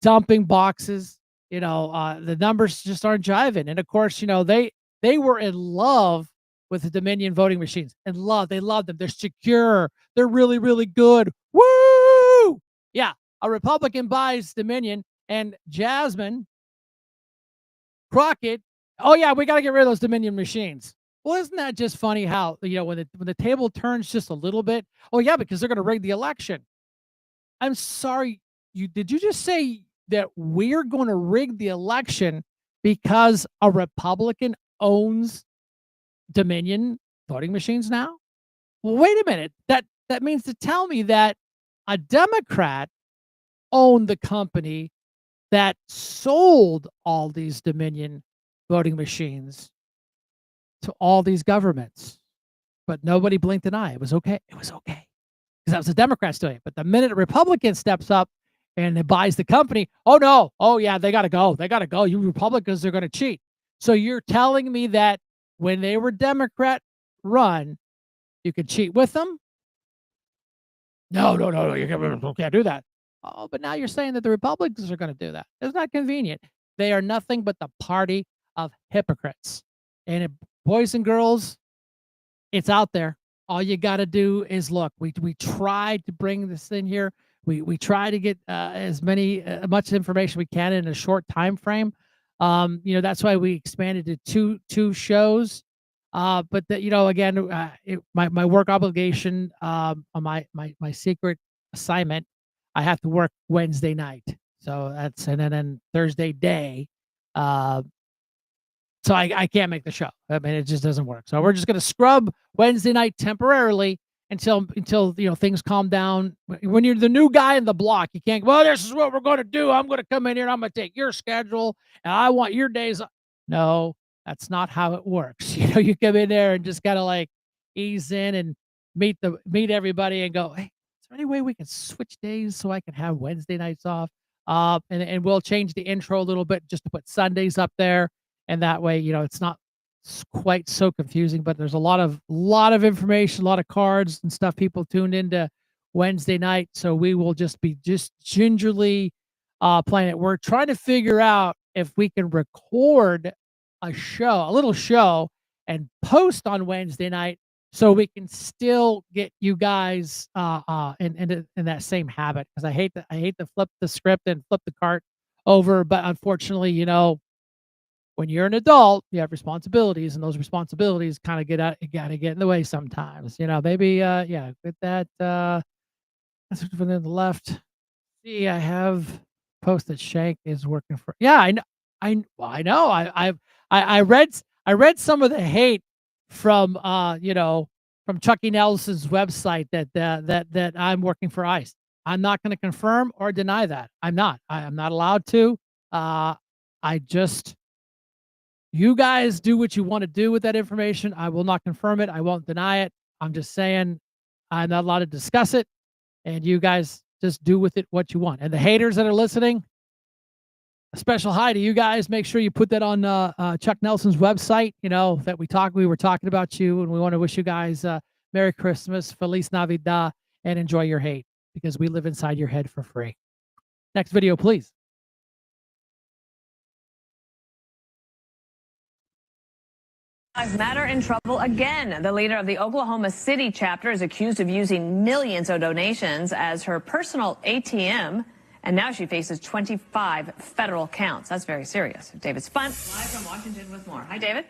dumping boxes. The numbers just aren't jiving. And of course, they were in love with the Dominion voting machines. They loved them. They're secure. They're really, really good. Woo! Yeah, a Republican buys Dominion, and Jasmine Crockett, oh yeah, we got to get rid of those Dominion machines. Well, isn't that just funny how, when the table turns just a little bit? Oh yeah, because they're going to rig the election. I'm sorry, did you just say that we're going to rig the election because a Republican owns Dominion voting machines now? Well, wait a minute. That means to tell me that a Democrat owned the company that sold all these Dominion voting machines to all these governments. But nobody blinked an eye. It was okay. It was okay. Because that was the Democrats doing it. But the minute a Republican steps up and it buys the company, oh no. Oh yeah, they got to go. They got to go. You Republicans are going to cheat. So you're telling me that when they were Democrat run, you could cheat with them? No. You can't do that. Oh, but now you're saying that the Republicans are going to do that. It's not convenient. They are nothing but the party of hypocrites. And boys and girls, it's out there. All you got to do is look. We tried to bring this in here. We try to get much information we can in a short time frame. That's why we expanded to two shows. But again, my work obligation, my secret assignment, I have to work Wednesday night. So and then Thursday day. So I can't make the show. I mean, it just doesn't work. So we're just going to scrub Wednesday night temporarily until things calm down. When you're the new guy in the block, you can't, well, this is what we're going to do. I'm going to come in here and I'm going to take your schedule and I want your days. No, that's not how it works. You come in there and just kind of like ease in and meet everybody and go, hey, is there any way we can switch days so I can have Wednesday nights off? And we'll change the intro a little bit just to put Sundays up there. And that way, it's not quite so confusing, but there's a lot of information, a lot of cards and stuff. People tuned into Wednesday night. So we will just be gingerly playing it. We're trying to figure out if we can record a little show and post on Wednesday night so we can still get you guys in that same habit. Because I hate to flip the script and flip the cart over, but unfortunately, when you're an adult, you have responsibilities, and those responsibilities kind of got to get in the way sometimes. Maybe with that. That's from the left. See, I have posted Shank is working for. Yeah, I know. I read some of the hate from from Chucky Nelson's website that I'm working for ICE. I'm not going to confirm or deny that. I'm not allowed to. You guys do what you want to do with that information. I will not confirm it. I won't deny it. I'm just saying I'm not allowed to discuss it. And you guys just do with it what you want. And the haters that are listening, a special hi to you guys. Make sure you put that on Chuck Nelson's website. You know that we were talking about you, and we want to wish you guys Merry Christmas, Feliz Navidad, and enjoy your hate because we live inside your head for free. Next video, please. Lives Matter in trouble again. The leader of the Oklahoma City chapter is accused of using millions of donations as her personal ATM, and now she faces 25 federal counts. That's very serious. David Spunt, live from Washington with more. Hi, David.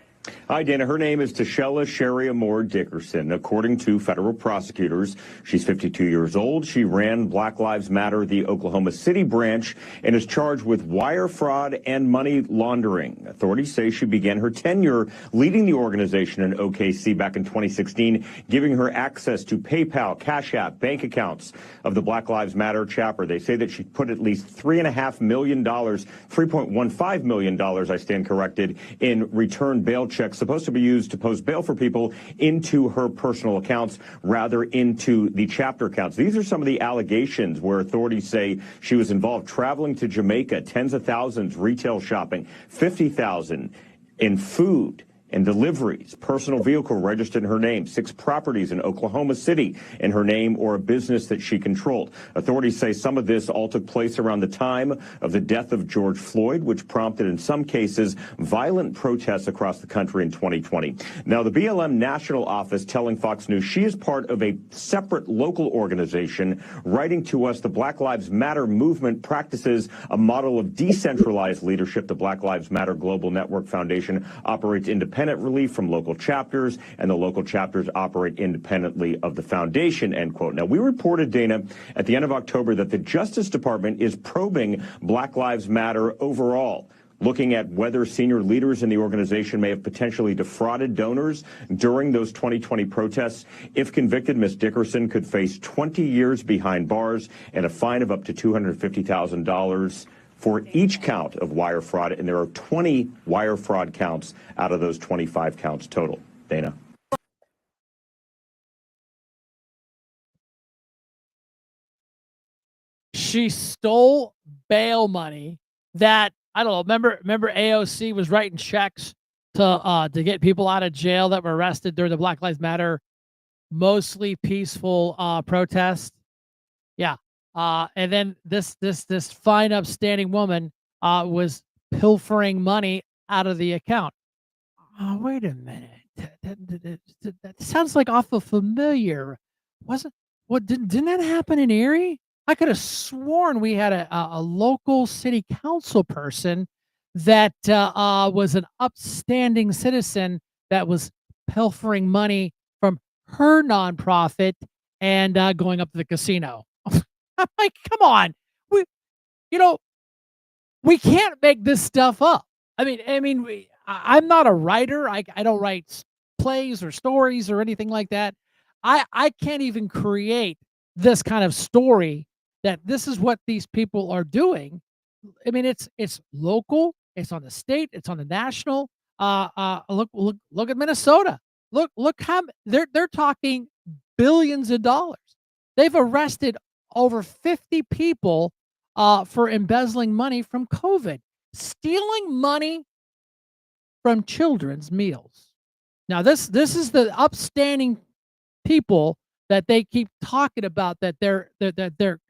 Hi, Dana. Her name is Tashella Sherry Moore Dickerson. According to federal prosecutors, she's 52 years old. She ran Black Lives Matter, the Oklahoma City branch, and is charged with wire fraud and money laundering. Authorities say she began her tenure leading the organization in OKC back in 2016, giving her access to PayPal, Cash App, bank accounts of the Black Lives Matter chapter. They say that she put at least $3.5 million, $3.15 million, I stand corrected, in return bail checks supposed to be used to post bail for people into her personal accounts, rather into the chapter accounts. These are some of the allegations where authorities say she was involved traveling to Jamaica, tens of thousands retail shopping, 50,000 in food and deliveries, personal vehicle registered in her name, 6 properties in Oklahoma City in her name, or a business that she controlled. Authorities say some of this all took place around the time of the death of George Floyd, which prompted, in some cases, violent protests across the country in 2020. Now, the BLM national office telling Fox News she is part of a separate local organization, writing to us, the Black Lives Matter movement practices a model of decentralized leadership. The Black Lives Matter Global Network Foundation operates independently relief from local chapters, and the local chapters operate independently of the foundation, end quote. Now, we reported, Dana, at the end of October that the Justice Department is probing Black Lives Matter overall, looking at whether senior leaders in the organization may have potentially defrauded donors during those 2020 protests. If convicted, Ms. Dickerson could face 20 years behind bars and a fine of up to $250,000 for each count of wire fraud, and there are 20 wire fraud counts out of those 25 counts total. Dana. She stole bail money that, I don't know, remember AOC was writing checks to get people out of jail that were arrested during the Black Lives Matter mostly peaceful protest. Yeah. And then this fine, upstanding woman was pilfering money out of the account. Oh, wait a minute. That sounds like awful familiar. Didn't that happen in Erie? I could have sworn we had a local city council person that was an upstanding citizen that was pilfering money from her nonprofit and going up to the casino. I'm like, come on, we can't make this stuff up. I'm not a writer. I don't write plays or stories or anything like that. I can't even create this kind of story that this is what these people are doing. I mean, it's local, it's on the state, it's on the national. Look at Minnesota. Look how they're talking billions of dollars. They've arrested over 50 people for embezzling money from COVID, stealing money from children's meals. Now, this is the upstanding people that they keep talking about, that they're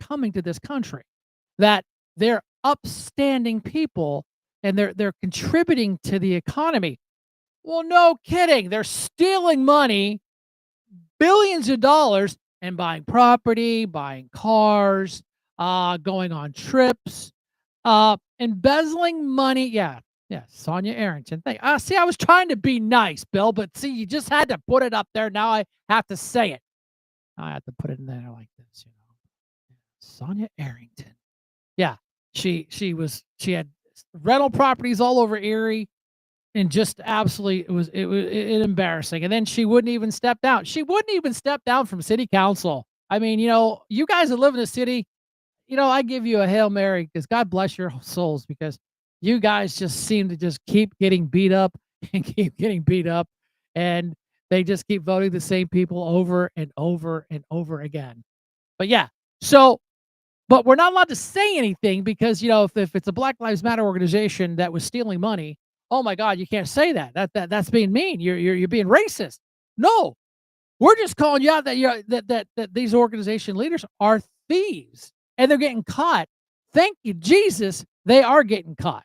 coming to this country, that they're upstanding people and they're contributing to the economy. Well, no kidding. They're stealing money, billions of dollars, and buying property, buying cars, going on trips, embezzling money. Yeah, Sonia Arrington. See, I was trying to be nice, Bill, but see, you just had to put it up there. Now I have to say it. I have to put it in there like this, Sonia Arrington. Yeah, she had rental properties all over Erie, and just absolutely it was embarrassing. And then she wouldn't even step down. She wouldn't even step down from city council. I mean, you guys that live in the city, I give you a Hail Mary, because God bless your souls, because you guys just seem to just keep getting beat up and keep getting beat up, and they just keep voting the same people over and over and over again. But yeah, so but we're not allowed to say anything because, if it's a Black Lives Matter organization that was stealing money, oh my God, you can't say that. That's being mean. You're being racist. No, we're just calling you out that that these organization leaders are thieves and they're getting caught. Thank you, Jesus. They are getting caught.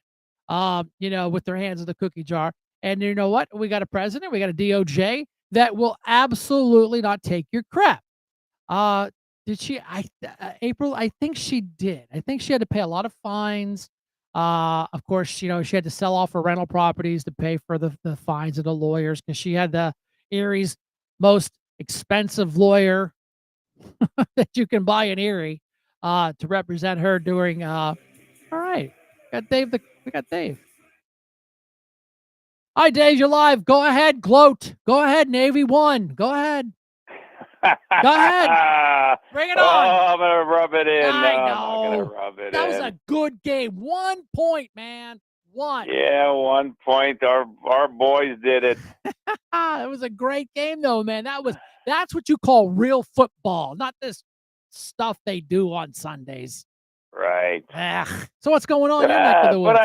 With their hands in the cookie jar. And you know what? We got a president, we got a DOJ that will absolutely not take your crap. Uh, did she? April. I think she did. I think she had to pay a lot of fines. Of course, she had to sell off her rental properties to pay for the fines of the lawyers because she had the Erie's most expensive lawyer that you can buy in Erie to represent her during. All right, got Dave. We got Dave. Hi, Dave. You're live. Go ahead, gloat. Go ahead, Navy One. Go ahead. Go ahead. Bring it on. Oh, I'm gonna rub it in. I No, know. I'm not gonna rub it That in. was a good game. 1 point, man. 1. Yeah, 1 point. Our boys did it. It was a great game, though, man. That's what you call real football, not this stuff they do on Sundays. Right. Ugh. So what's going on in your neck of the woods?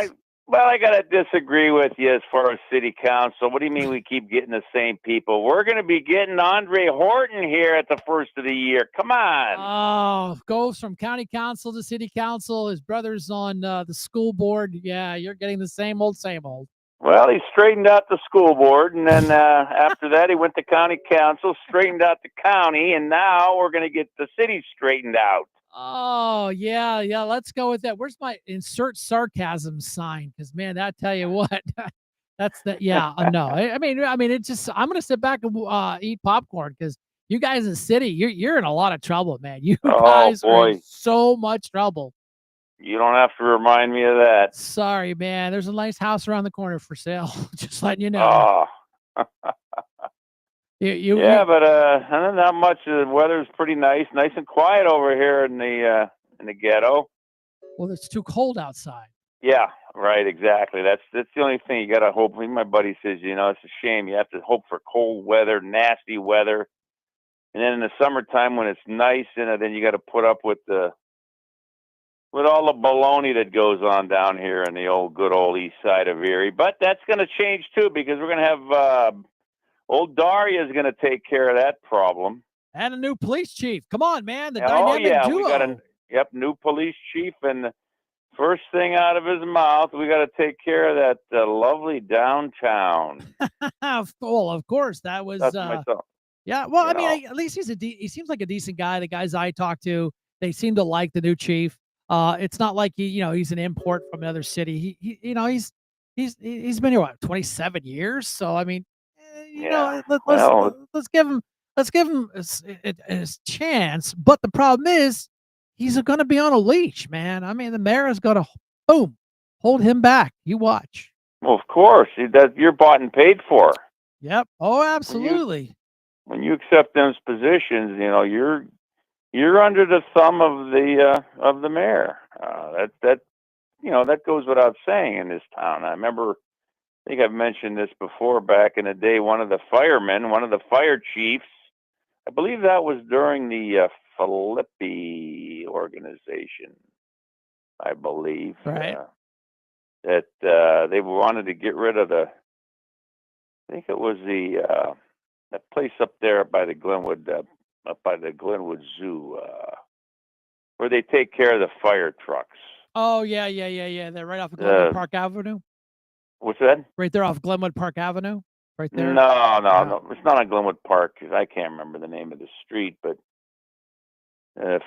I gotta disagree with you as far as city council. What do you mean we keep getting the same people? We're gonna be getting Andre Horton here at the first of the year. Come on. Oh, goes from county council to city council. His brother's on the school board. Yeah, you're getting the same old, same old. Well, he straightened out the school board, and then after that, he went to county council, straightened out the county, and now we're going to get the city straightened out. Oh, yeah. Let's go with that. Where's my insert sarcasm sign? Because, man, I tell you what, that's the, yeah, no. I mean, it's just, I'm going to sit back and eat popcorn because you guys in the city, you're in a lot of trouble, man. You guys are in so much trouble. You don't have to remind me of that. Sorry, man. There's a nice house around the corner for sale. Just letting you know. Oh. But not much. The weather's pretty nice and quiet over here in the ghetto. Well, it's too cold outside. Yeah, right. Exactly. That's the only thing you gotta hope. My buddy says, it's a shame. You have to hope for cold weather, nasty weather, and then in the summertime when it's nice, then you got to put up with all the baloney that goes on down here in the good old east side of Erie. But that's going to change too because we're going to have old Daria is going to take care of that problem. And a new police chief. Come on, man. The dynamic duo. We got a new police chief, and the first thing out of his mouth, we got to take care of that lovely downtown. Well, of course, that was. That's my thought. Yeah, well, at least he seems like a decent guy. The guys I talked to, they seem to like the new chief. It's not like he's an import from another city. He's been here 27 years. So I mean, let's give him his chance. But the problem is, he's going to be on a leash, man. I mean, the mayor is going to hold him back. You watch. Well, of course, you're bought and paid for. Yep. Oh, absolutely. When you accept those positions, you're under the thumb of the mayor. That goes without saying in this town. I think I've mentioned this before. Back in the day, one of the fire chiefs, I believe that was during the Filippi organization. I believe right. That they wanted to get rid of I think it was that place up there by the Glenwood. Up by the Glenwood Zoo, where they take care of the fire trucks. Oh, yeah. They're right off of Glenwood Park Avenue. What's that? Right there off Glenwood Park Avenue? Right there? No. It's not on Glenwood Park. I can't remember the name of the street, but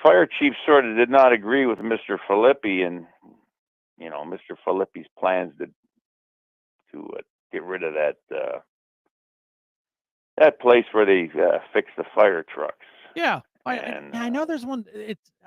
fire chief sort of did not agree with Mr. Filippi and, Mr. Filippi's plans to get rid of that place where they fix the fire trucks. Yeah, I know there's one.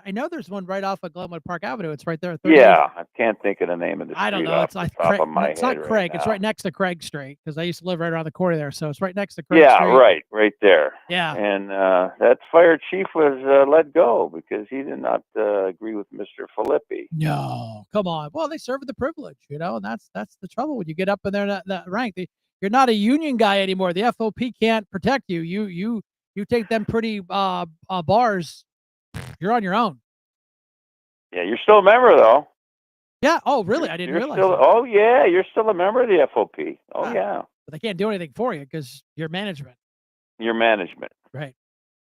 I know there's one right off of Glenwood Park Avenue. It's right there. Yeah, I can't think of the name of the street. I don't know. It's like Craig. It's not Craig. Right it's now. right next to Craig Street because I used to live right around the corner there. So it's right next to Craig Street. Yeah, right there. Yeah. And that fire chief was let go because he did not agree with Mr. Filippi. No, come on. Well, they serve the privilege, and that's the trouble when you get up in there that rank. You're not a union guy anymore. The FOP can't protect you. You take them pretty bars, you're on your own. Yeah, you're still a member though. Yeah. Oh, really? I didn't You're realize still. that. Oh yeah, you're still a member of the FOP. Oh yeah. But they can't do anything for you because you're management. Your management. Right.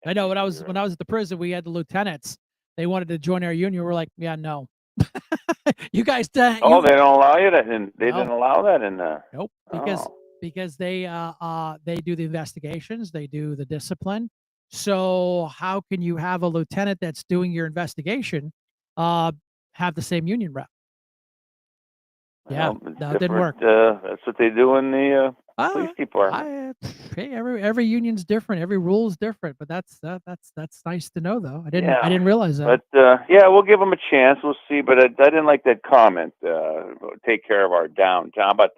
I know when I was at the prison, we had the lieutenants. They wanted to join our union. We're like, yeah, no. You guys, Oh, they don't allow you that, and they No. didn't allow that in there. Nope. Oh. Because they do the investigations, they do the discipline. So how can you have a lieutenant that's doing your investigation have the same union rep? Yeah, Well, it's no, it didn't work. different. That's what they do in the police department. Hey, every union's different, every rule's different, but that's nice to know though. I didn't realize that. But yeah, we'll give them a chance. We'll see. But I didn't like that comment. Take care of our downtown, but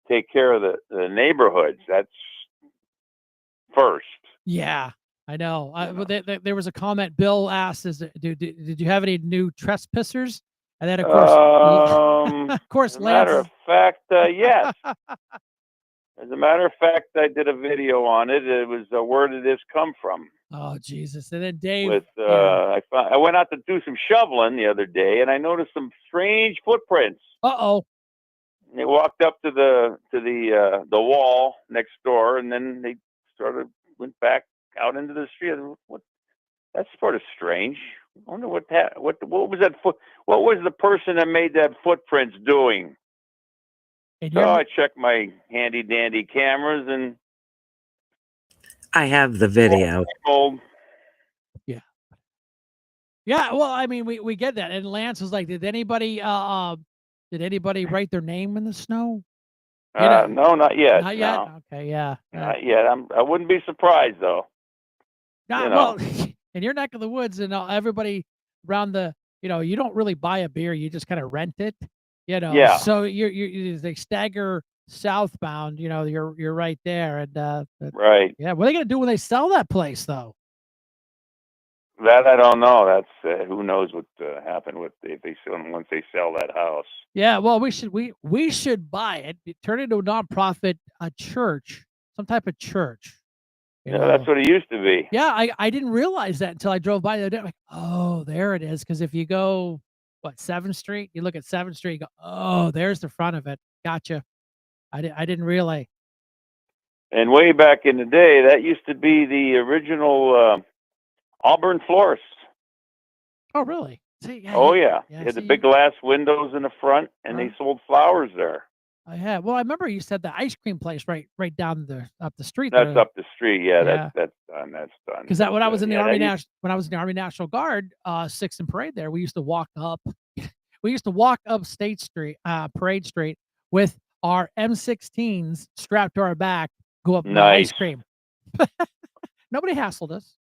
take care of the neighborhoods. That's first. Yeah, I know. There was a comment. Bill asked, did you have any new trespassers?" And then, of course, of course, As a matter of fact, yes. As a matter of fact, I did a video on it. It was where did this come from? Oh Jesus! And then Dave. With I went out to do some shoveling the other day, and I noticed some strange footprints. Uh-oh. They walked up to the wall next door, and then they went back out into the street. What? That's sort of strange. I wonder what was that what was the person that made that footprints doing? So I checked my handy dandy cameras, and I have the video. Yeah. Yeah, well, I mean, we get that. And Lance was like, did anybody write their name in the snow? No, not yet. Not yet. No. Okay, yeah. Not yet. I wouldn't be surprised though. Well, in your neck of the woods, and everybody around you don't really buy a beer; you just kind of rent it. Yeah. So they stagger southbound. You're right there, and right. Yeah. What are they gonna do when they sell that place, though? That I don't know. That's who knows what happened with if they once they sell that house. Yeah. Well, we should buy it, turn it into a nonprofit, a church, some type of church. Yeah, that's what it used to be. Yeah, I didn't realize that until I drove by the other day. I'm like, oh, there it is. Because if you go, 7th Street, you look at 7th Street, you go, oh, there's the front of it. Gotcha. I didn't realize. And way back in the day, that used to be the original Auburn Florist. Oh, really? See, yeah, oh, yeah. They had the big glass windows in the front, and they sold flowers there. I had. Well, I remember you said the ice cream place right down up the street. That's up the street. Yeah, Yeah. that's done. That's done. Because when I was in the Army when I was in the Army National Guard, 6th and Parade there, we used to walk up. We used to walk up State Street, Parade Street, with our M16s strapped to our back, go up and buy ice cream. Nobody hassled us.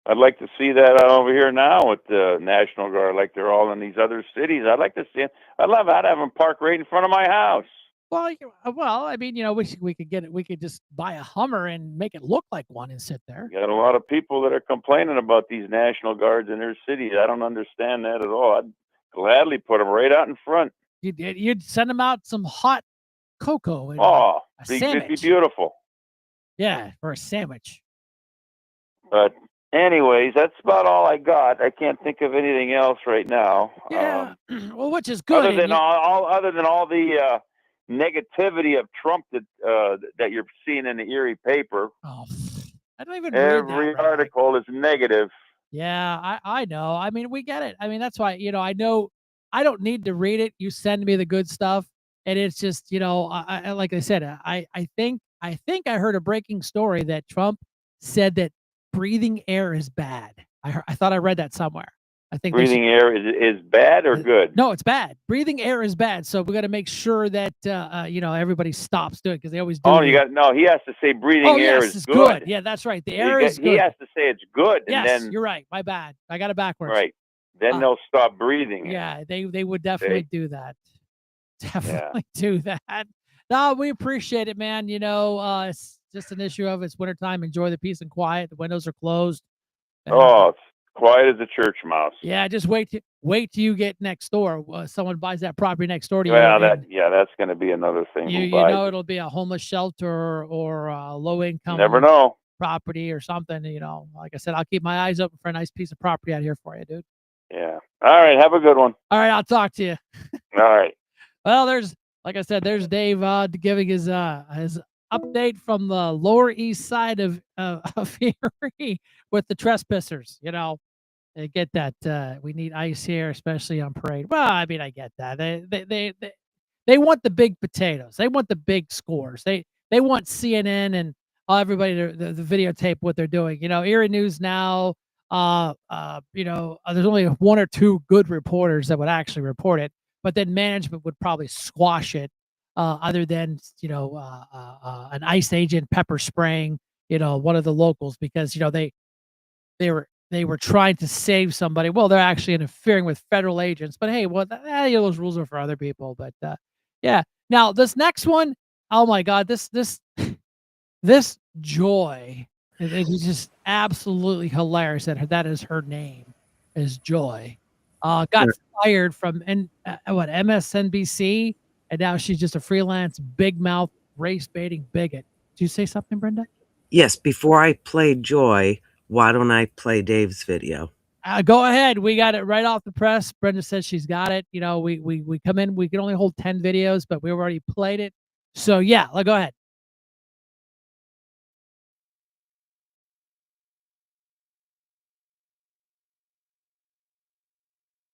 I'd like to see that over here now with the National Guard, like they're all in these other cities. I'd like to see it. I'd have them park right in front of my house. Well, I mean, we could get it. We could just buy a Hummer and make it look like one and sit there. You got a lot of people that are complaining about these National Guards in their cities. I don't understand that at all. I'd gladly put them right out in front. You'd send them out some hot cocoa and it'd be beautiful. Yeah, for a sandwich. But anyways, that's about all I got. I can't think of anything else right now. Yeah, well, which is good. Other than all the negativity of Trump that you're seeing in the Erie paper. Oh, I don't even. Every article is negative. Yeah, I know. I mean, we get it. I mean, that's why I know I don't need to read it. You send me the good stuff, and it's just I like I said, I think I heard a breaking story that Trump said that breathing air is bad. I thought I read that somewhere. I think breathing air is bad or good? No, it's bad. Breathing air is bad. So we got to make sure that everybody stops doing it because they always do. Oh, he has to say breathing air is good. Yeah, that's right. The air is good. He has to say it's good. Yes, and then, you're right. My bad. I got it backwards. Right. Then they'll stop breathing. Yeah, they would definitely do that. Definitely do that. No, we appreciate it, man. It's just an issue of it's wintertime. Enjoy the peace and quiet. The windows are closed. It's quiet as a church mouse. Yeah, just wait till you get next door. Someone buys that property next door to you. Well, that's going to be another thing. It'll be a homeless shelter or a low income. Never know. Property or something. Like I said, I'll keep my eyes open for a nice piece of property out here for you, dude. Yeah. All right. Have a good one. All right, I'll talk to you. All right. Well, like I said, there's Dave giving his update from the Lower East Side of Erie with the trespassers. You know, they get that we need ice here, especially on parade. Well, I mean, I get that. They want the big potatoes. They want the big scores. They want CNN and everybody to the videotape what they're doing. You know, Erie News Now. There's only one or two good reporters that would actually report it, but then management would probably squash it. Other than an ICE agent pepper spraying one of the locals because they were trying to save somebody. Well, they're actually interfering with federal agents, but hey, those rules are for other people. But yeah. Now this next one, oh my God, this Joy, it is just absolutely hilarious that is her name, is Joy. Got fired from MSNBC, and now she's just a freelance big mouth race baiting bigot. Did you say something, Brenda? Yes. Before I play Joy, why don't I play Dave's video? Go ahead. We got it right off the press. Brenda says she's got it. You know, we come in. We can only hold 10 videos, but we've already played it. So yeah, go ahead.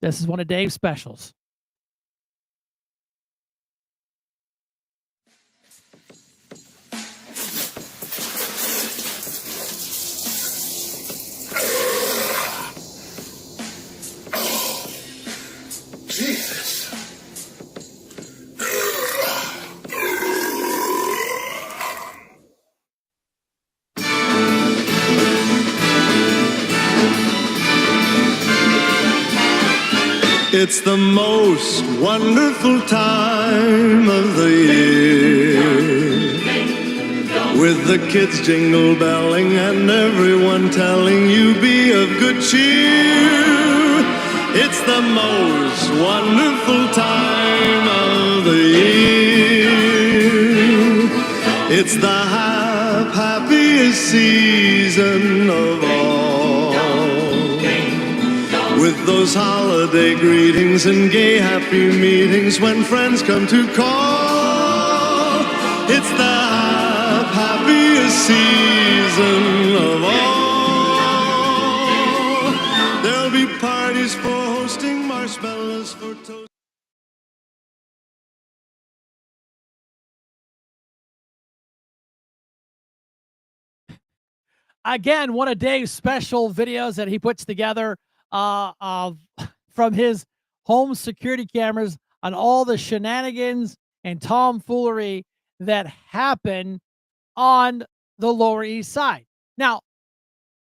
This is one of Dave's specials. Jesus. It's the most wonderful time of the year, with the kids jingle belling and everyone telling you be of good cheer. It's the most wonderful time of the year. It's the happiest season of all, with those holiday greetings and gay happy meetings when friends come to call. It's the happiest season of all. There'll be parties for hosting, marshmallows for toast. Again, one of Dave's special videos that he puts together from his home security cameras on all the shenanigans and tomfoolery that happen on the Lower East Side. Now,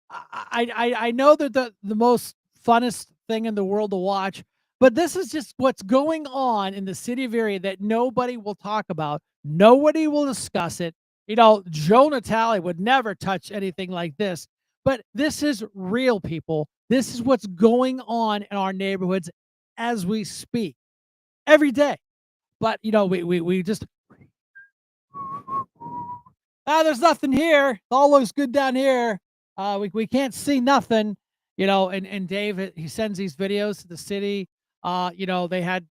I know that the most funnest thing in the world to watch, but this is just what's going on in the city of Erie that nobody will talk about. Nobody will discuss it. You know, Joe Natale would never touch anything like this, but this is real, people. This is what's going on in our neighborhoods as we speak every day. But, you know, we just, there's nothing here. It all looks good down here. We can't see nothing, you know, and Dave, he sends these videos to the city. You know, they had,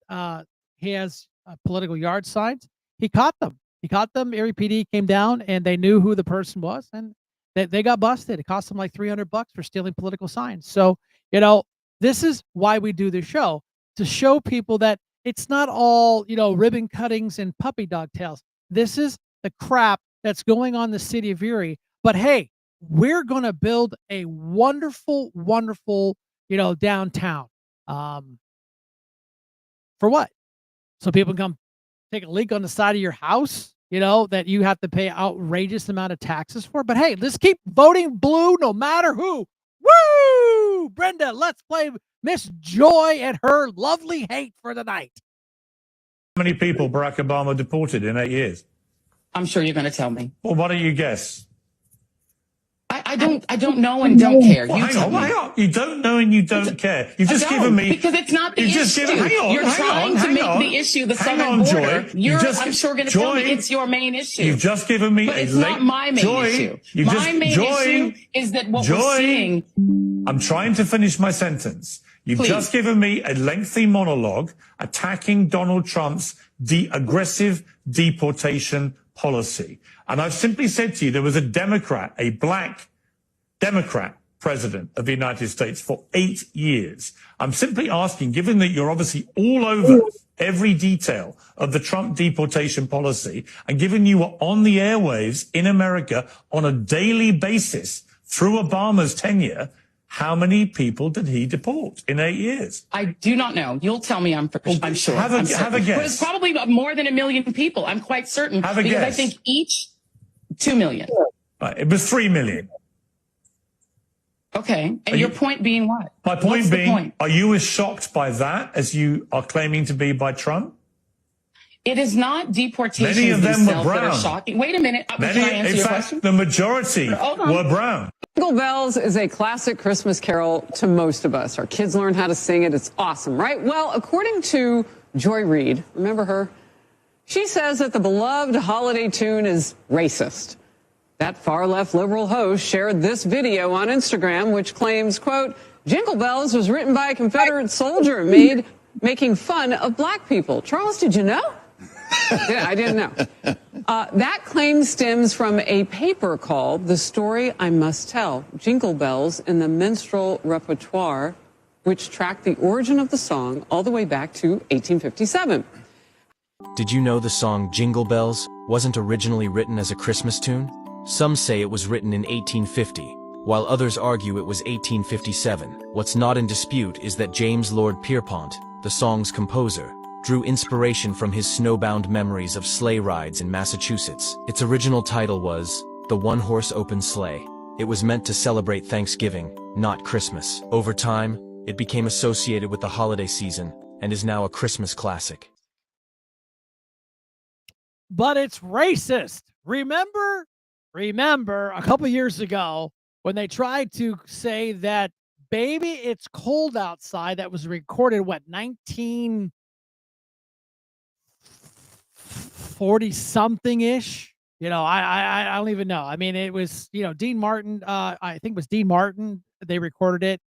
he has political yard signs. He caught them. Erie PD came down and they knew who the person was and they got busted. It cost them like $300 for stealing political signs. So, you know, this is why we do the show, to show people that it's not all, you know, ribbon cuttings and puppy dog tails. This is the crap that's going on in the city of Erie. But hey, we're going to build a wonderful, wonderful, you know, downtown. For what? So people can come take a leak on the side of your house, you know, that you have to pay outrageous amount of taxes for. But hey, let's keep voting blue no matter who. Woo! Brenda, let's play Miss Joy and her lovely hate for the night. How many people Barack Obama deported in 8 years? I'm sure you're going to tell me. Well, why don't you guess? I don't know and don't care. Well, hang on. You don't know and you don't care. You've just given me... Because it's not the issue. You're trying to make the issue the southern border. I'm sure going to tell me it's your main issue. You've just given me but it's not my main issue. My main issue is that what we're seeing... I'm trying to finish my sentence. You've Please. just given me a lengthy monologue attacking Donald Trump's aggressive deportation policy. And I've simply said to you, there was a Democrat, a black Democrat president of the United States for 8 years. I'm simply asking, given that you're obviously all over every detail of the Trump deportation policy, and given you were on the airwaves in America on a daily basis through Obama's tenure, how many people did he deport in 8 years? I do not know. You'll tell me. I'm sure. Have a I'm certain. guess. But it's probably more than 1 million people. I'm quite certain. Have a because I guess. think each 2 million. It was 3 million. Okay. And your point being what? My point What's the being, point? are you as shocked by that as you are claiming to be by Trump? It is not deportations Many of them were themselves that are brown. shocking. Wait a minute. Can I answer in your fact, question? the majority Hold on. were brown. Jingle Bells is a classic Christmas carol to most of us. Our kids learn how to sing it. It's awesome, right? Well, according to Joy Reid, remember her? She says that the beloved holiday tune is racist. That far-left liberal host shared this video on Instagram, which claims, quote, Jingle Bells was written by a Confederate soldier making fun of black people. Charles, did you know? Yeah, I didn't know. That claim stems from a paper called The Story I Must Tell, Jingle Bells in the Minstrel Repertoire, which tracked the origin of the song all the way back to 1857. Did you know the song Jingle Bells wasn't originally written as a Christmas tune? Some say it was written in 1850, while others argue it was 1857. What's not in dispute is that James Lord Pierpont, the song's composer, drew inspiration from his snowbound memories of sleigh rides in Massachusetts. Its original title was The One-Horse Open Sleigh. It was meant to celebrate Thanksgiving, not Christmas. Over time, it became associated with the holiday season and is now a Christmas classic. But it's racist. Remember a couple years ago when they tried to say that Baby It's Cold Outside, that was recorded, 1940 something ish. I don't even know. I mean, it was, Dean Martin, I think it was Dean Martin, they recorded it,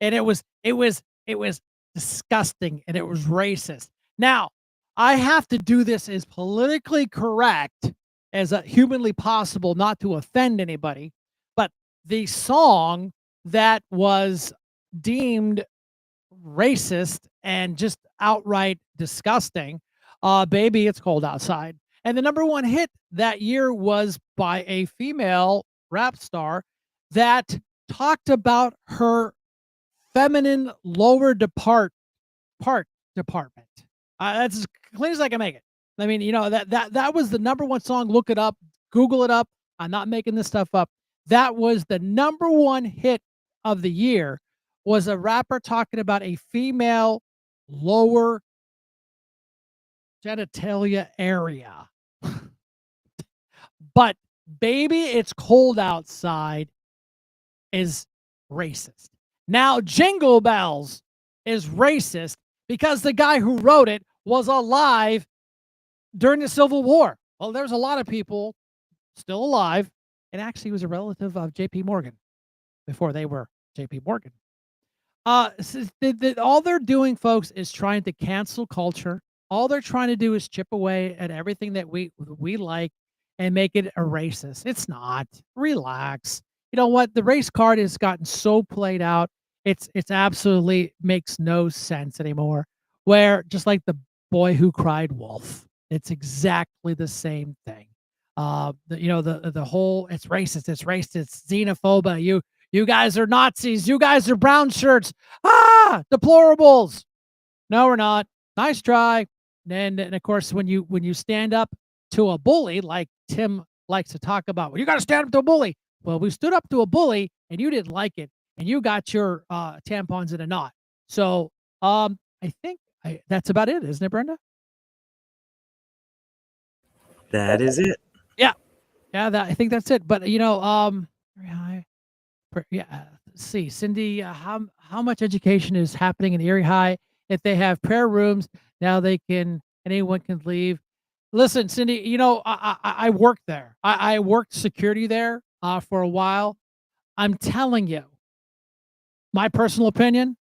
and it was disgusting and it was racist. Now, I have to do this as politically correct as humanly possible, not to offend anybody, but the song that was deemed racist and just outright disgusting, Baby It's Cold Outside. And the #1 hit that year was by a female rap star that talked about her feminine lower part department. That's as clean as I can make it. I mean, that was the #1 song. Look it up, Google it up. I'm not making this stuff up. That was the #1 hit of the year, was a rapper talking about a female lower genitalia area. But Baby It's Cold Outside is racist. Now, Jingle Bells is racist because the guy who wrote it was alive during the Civil War. Well, there's a lot of people still alive, and actually was a relative of J.P. Morgan before they were J.P. Morgan. All they're doing, folks, is trying to cancel culture. All they're trying to do is chip away at everything that we like and make it a racist. It's not. Relax. You know what? The race card has gotten so played out. It's absolutely makes no sense anymore. Where just like the boy who cried wolf, it's exactly the same thing. The whole it's racist, it's xenophobia. You guys are Nazis. You guys are brown shirts. Deplorables. No, we're not. Nice try. And of course, when you stand up to a bully, like Tim likes to talk about, well, you got to stand up to a bully. Well, we stood up to a bully, and you didn't like it, and you got your tampons in a knot. So, I think that's about it, isn't it, Brenda? That is it. Yeah, I think that's it. But let's see, Cindy, how much education is happening in Erie High? If they have prayer rooms now, anyone can leave. Listen, Cindy, I worked there. I worked security there for a while. I'm telling you, my personal opinion,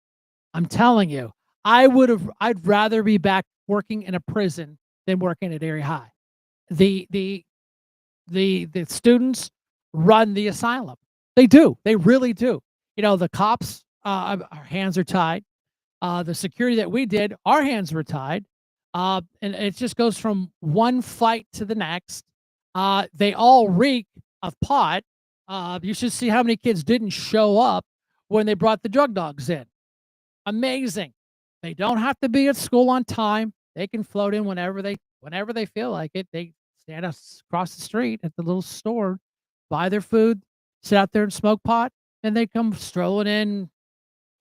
I'm telling you, I'd rather be back working in a prison than working at Erie High. The students run the asylum. They do. They really do. The cops, our hands are tied. The security that we did, our hands were tied. And it just goes from one fight to the next. They all reek of pot. You should see how many kids didn't show up when they brought the drug dogs in. Amazing. They don't have to be at school on time. They can float in whenever they feel like it. They stand across the street at the little store, buy their food, sit out there and smoke pot, and they come strolling in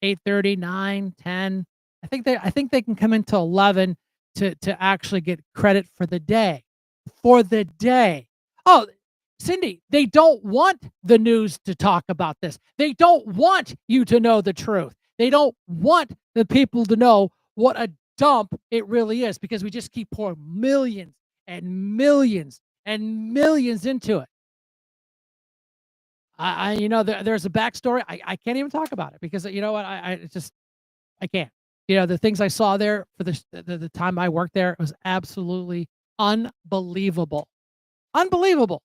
8:30, 9, 10. I think they can come into 11 to actually get credit for the day. For the day. Oh, Cindy, they don't want the news to talk about this. They don't want you to know the truth. They don't want the people to know what a dump it really is, because we just keep pouring millions and millions and millions into it. There's a backstory. I can't even talk about it because you know what? I can't. The things I saw there for the time I worked there was absolutely unbelievable. Unbelievable.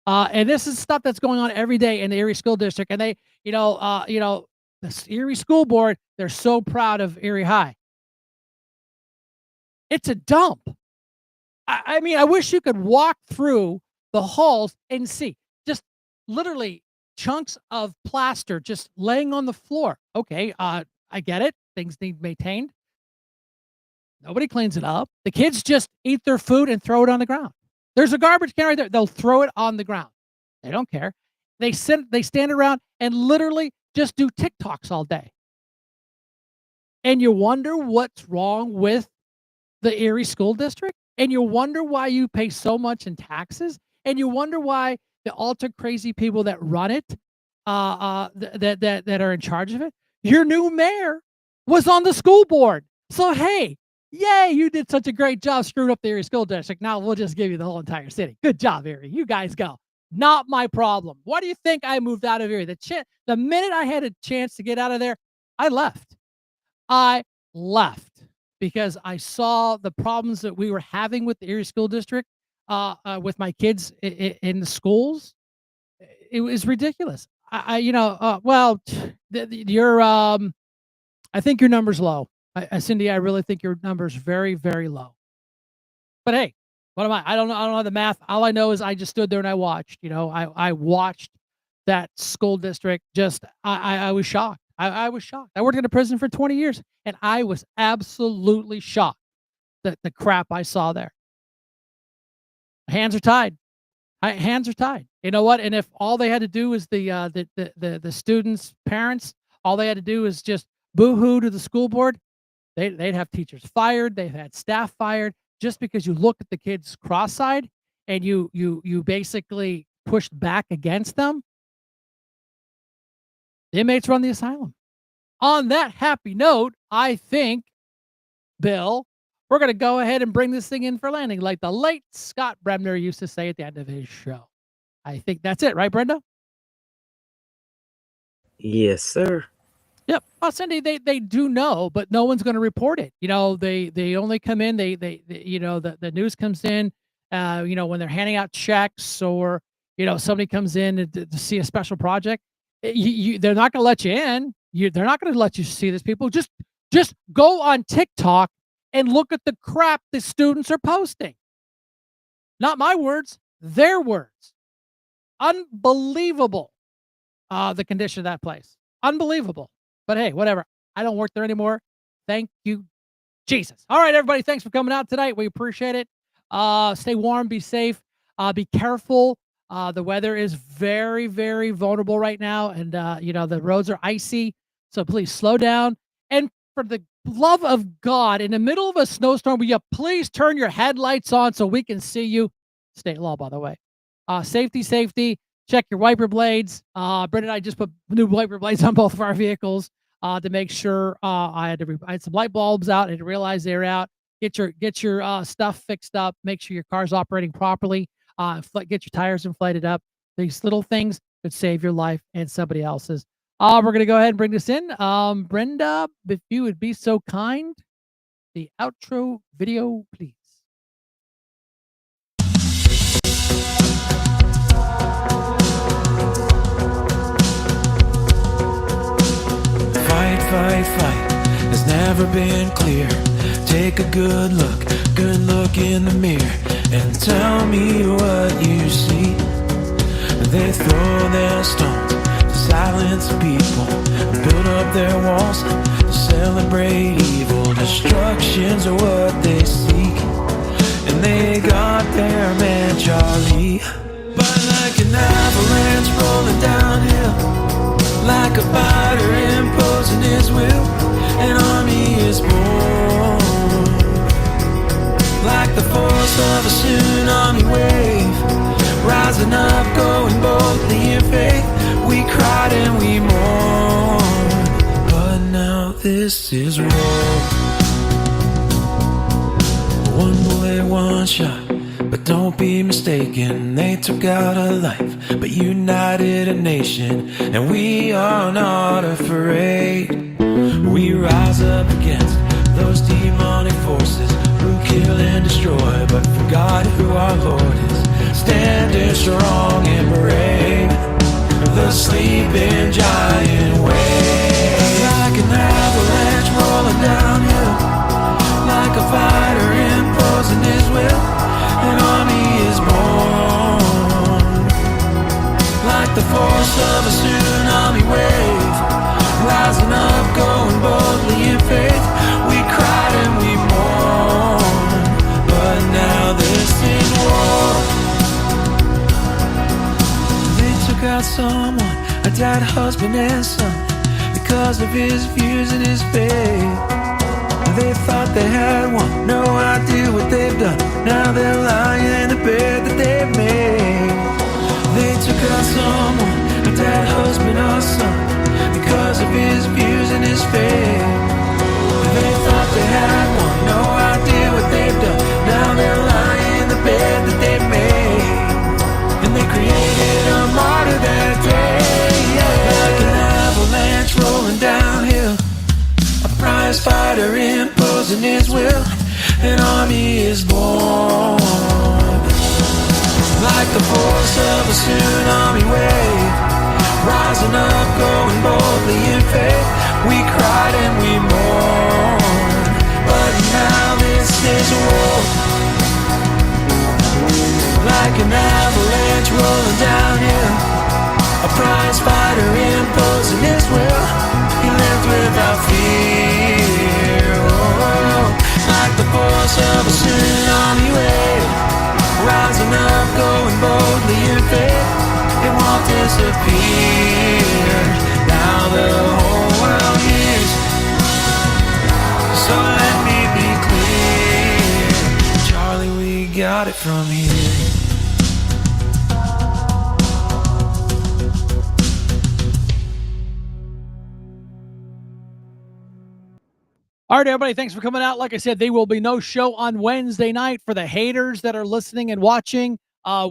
And this is stuff that's going on every day in the Erie School District. And they, the Erie School Board, they're so proud of Erie High. It's a dump. I mean, I wish you could walk through the halls and see just literally chunks of plaster just laying on the floor. Okay, I get it. Things need maintained. Nobody cleans it up. The kids just eat their food and throw it on the ground. There's a garbage can right there. They'll throw it on the ground. They don't care. They stand around and literally just do TikToks all day. And you wonder what's wrong with the Erie School District? And you wonder why you pay so much in taxes? And you wonder why the ultra crazy people that run it, that are in charge of it, your new mayor was on the school board. So, hey, yay, you did such a great job screwing up the Erie School District. Now we'll just give you the whole entire city. Good job, Erie. You guys go. Not my problem. Why do you think I moved out of Erie? The minute I had a chance to get out of there, I left. I left because I saw the problems that we were having with the Erie School District, with my kids in the schools. It was ridiculous. I think your number's low. Cindy, I really think your number's very, very low. But hey, what am I? I don't know the math. All I know is I just stood there and I watched. I watched that school district. I was shocked. I was shocked. I worked in a prison for 20 years, and I was absolutely shocked that the crap I saw there. Hands are tied. Hands are tied. You know what? And if all they had to do is the students' parents, all they had to do is just boo-hoo to the school board, they'd have teachers fired. They've had staff fired just because you look at the kids cross-eyed and you basically pushed back against them. The inmates run the asylum. On that happy note, I think, Bill, we're going to go ahead and bring this thing in for landing, like the late Scott Bremner used to say at the end of his show. I think that's it, right, Brenda? Yes, sir. Yep. Well, Cindy, they do know, but no one's going to report it. They only come in. The news comes in. When they're handing out checks or somebody comes in to see a special project. They're not going to let you in. They're not going to let you see this. People just go on TikTok and look at the crap the students are posting. Not my words, their words. Unbelievable. The condition of that place. Unbelievable. But hey, whatever. I don't work there anymore. Thank you, Jesus. All right, everybody. Thanks for coming out tonight. We appreciate it. Stay warm. Be safe. Be careful. The weather is very, very vulnerable right now. And, the roads are icy. So please slow down. And for the love of God, in the middle of a snowstorm, will you please turn your headlights on so we can see you? State law, by the way. Safety. Check your wiper blades. Brent and I just put new wiper blades on both of our vehicles to make sure. I had some light bulbs out and realized they were out. Get your stuff fixed up. Make sure your car's operating properly. Get your tires inflated up. These little things could save your life and somebody else's. We're going to go ahead and bring this in. Brenda, if you would be so kind, the outro video, please. Fight, fight, fight has never been clear. Take a good look in the mirror, and tell me what you see. They throw their stones to silence people, build up their walls to celebrate evil. Destruction's what they seek, and they got their man Charlie. But like an avalanche rolling downhill, like a fighter imposing his will, an army is born. Like the force of a tsunami wave, rising up, going boldly in faith. We cried and we mourned, but now this is war. One bullet, one shot, but don't be mistaken. They took out a life, but united a nation, and we are not afraid. We rise up against those demonic forces who kill and destroy, but forgot who our Lord is. Standing strong and brave, the sleeping giant waves. Like an avalanche rolling downhill, like a fighter imposing his will, an army is born. Like the force of a tsunami wave, rising up, going boldly in faith. We cried and we mourned, but now this is war. They took out someone, a dead husband and son, because of his views and his faith. They thought they had won, no idea what they've done. Now they're lying in the bed that they've made. They took out someone, a dead husband or son, because of his views and his faith. They thought they had won, no idea what they've done. Now they're lying in the bed that they've made, and they created a martyr that day. Like an avalanche rolling downhill, a prize fighter imposing his will, an army is born. Like the force of a tsunami wave, rising up, going boldly in faith. We cried and we mourned, but now this is war. Like an avalanche rolling downhill, a prize fighter imposing his will. He lived without fear. Oh, like the force of a tsunami wave, rising up, going boldly in faith. It won't disappear. Now the whole world hears. So let me be clear, Charlie, we got it from here. All right, everybody, thanks for coming out. Like I said, there will be no show on Wednesday night for the haters that are listening and watching.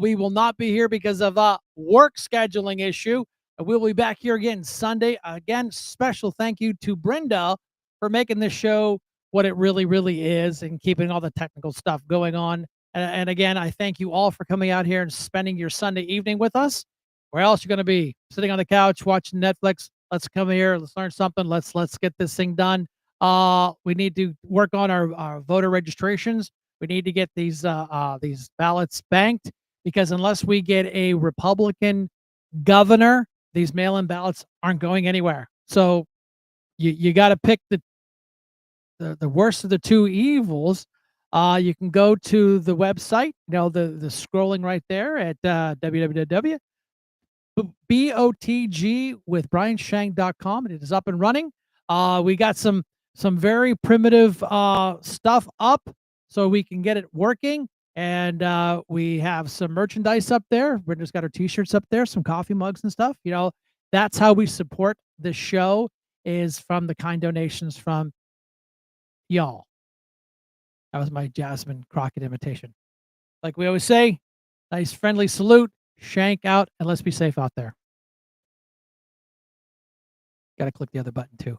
We will not be here because of a work scheduling issue. We'll be back here again Sunday. Again, special thank you to Brenda for making this show what it really, really is and keeping all the technical stuff going on. And again, I thank you all for coming out here and spending your Sunday evening with us. Where else are you going to be? Sitting on the couch, watching Netflix. Let's come here. Let's learn something. Let's get this thing done. We need to work on our voter registrations. We need to get these ballots banked, because unless we get a Republican governor, these mail-in ballots aren't going anywhere. So you got to pick the worst of the two evils. You can go to the website, the scrolling right there at www.botg.com. It is up and running. We got some very primitive stuff up so we can get it working. And we have some merchandise up there. Brenda's got her t-shirts up there, some coffee mugs and stuff. That's how we support the show, is from the kind donations from y'all. That was my Jasmine Crockett imitation. Like we always say, nice friendly salute, Shank out, and let's be safe out there. Got to click the other button too.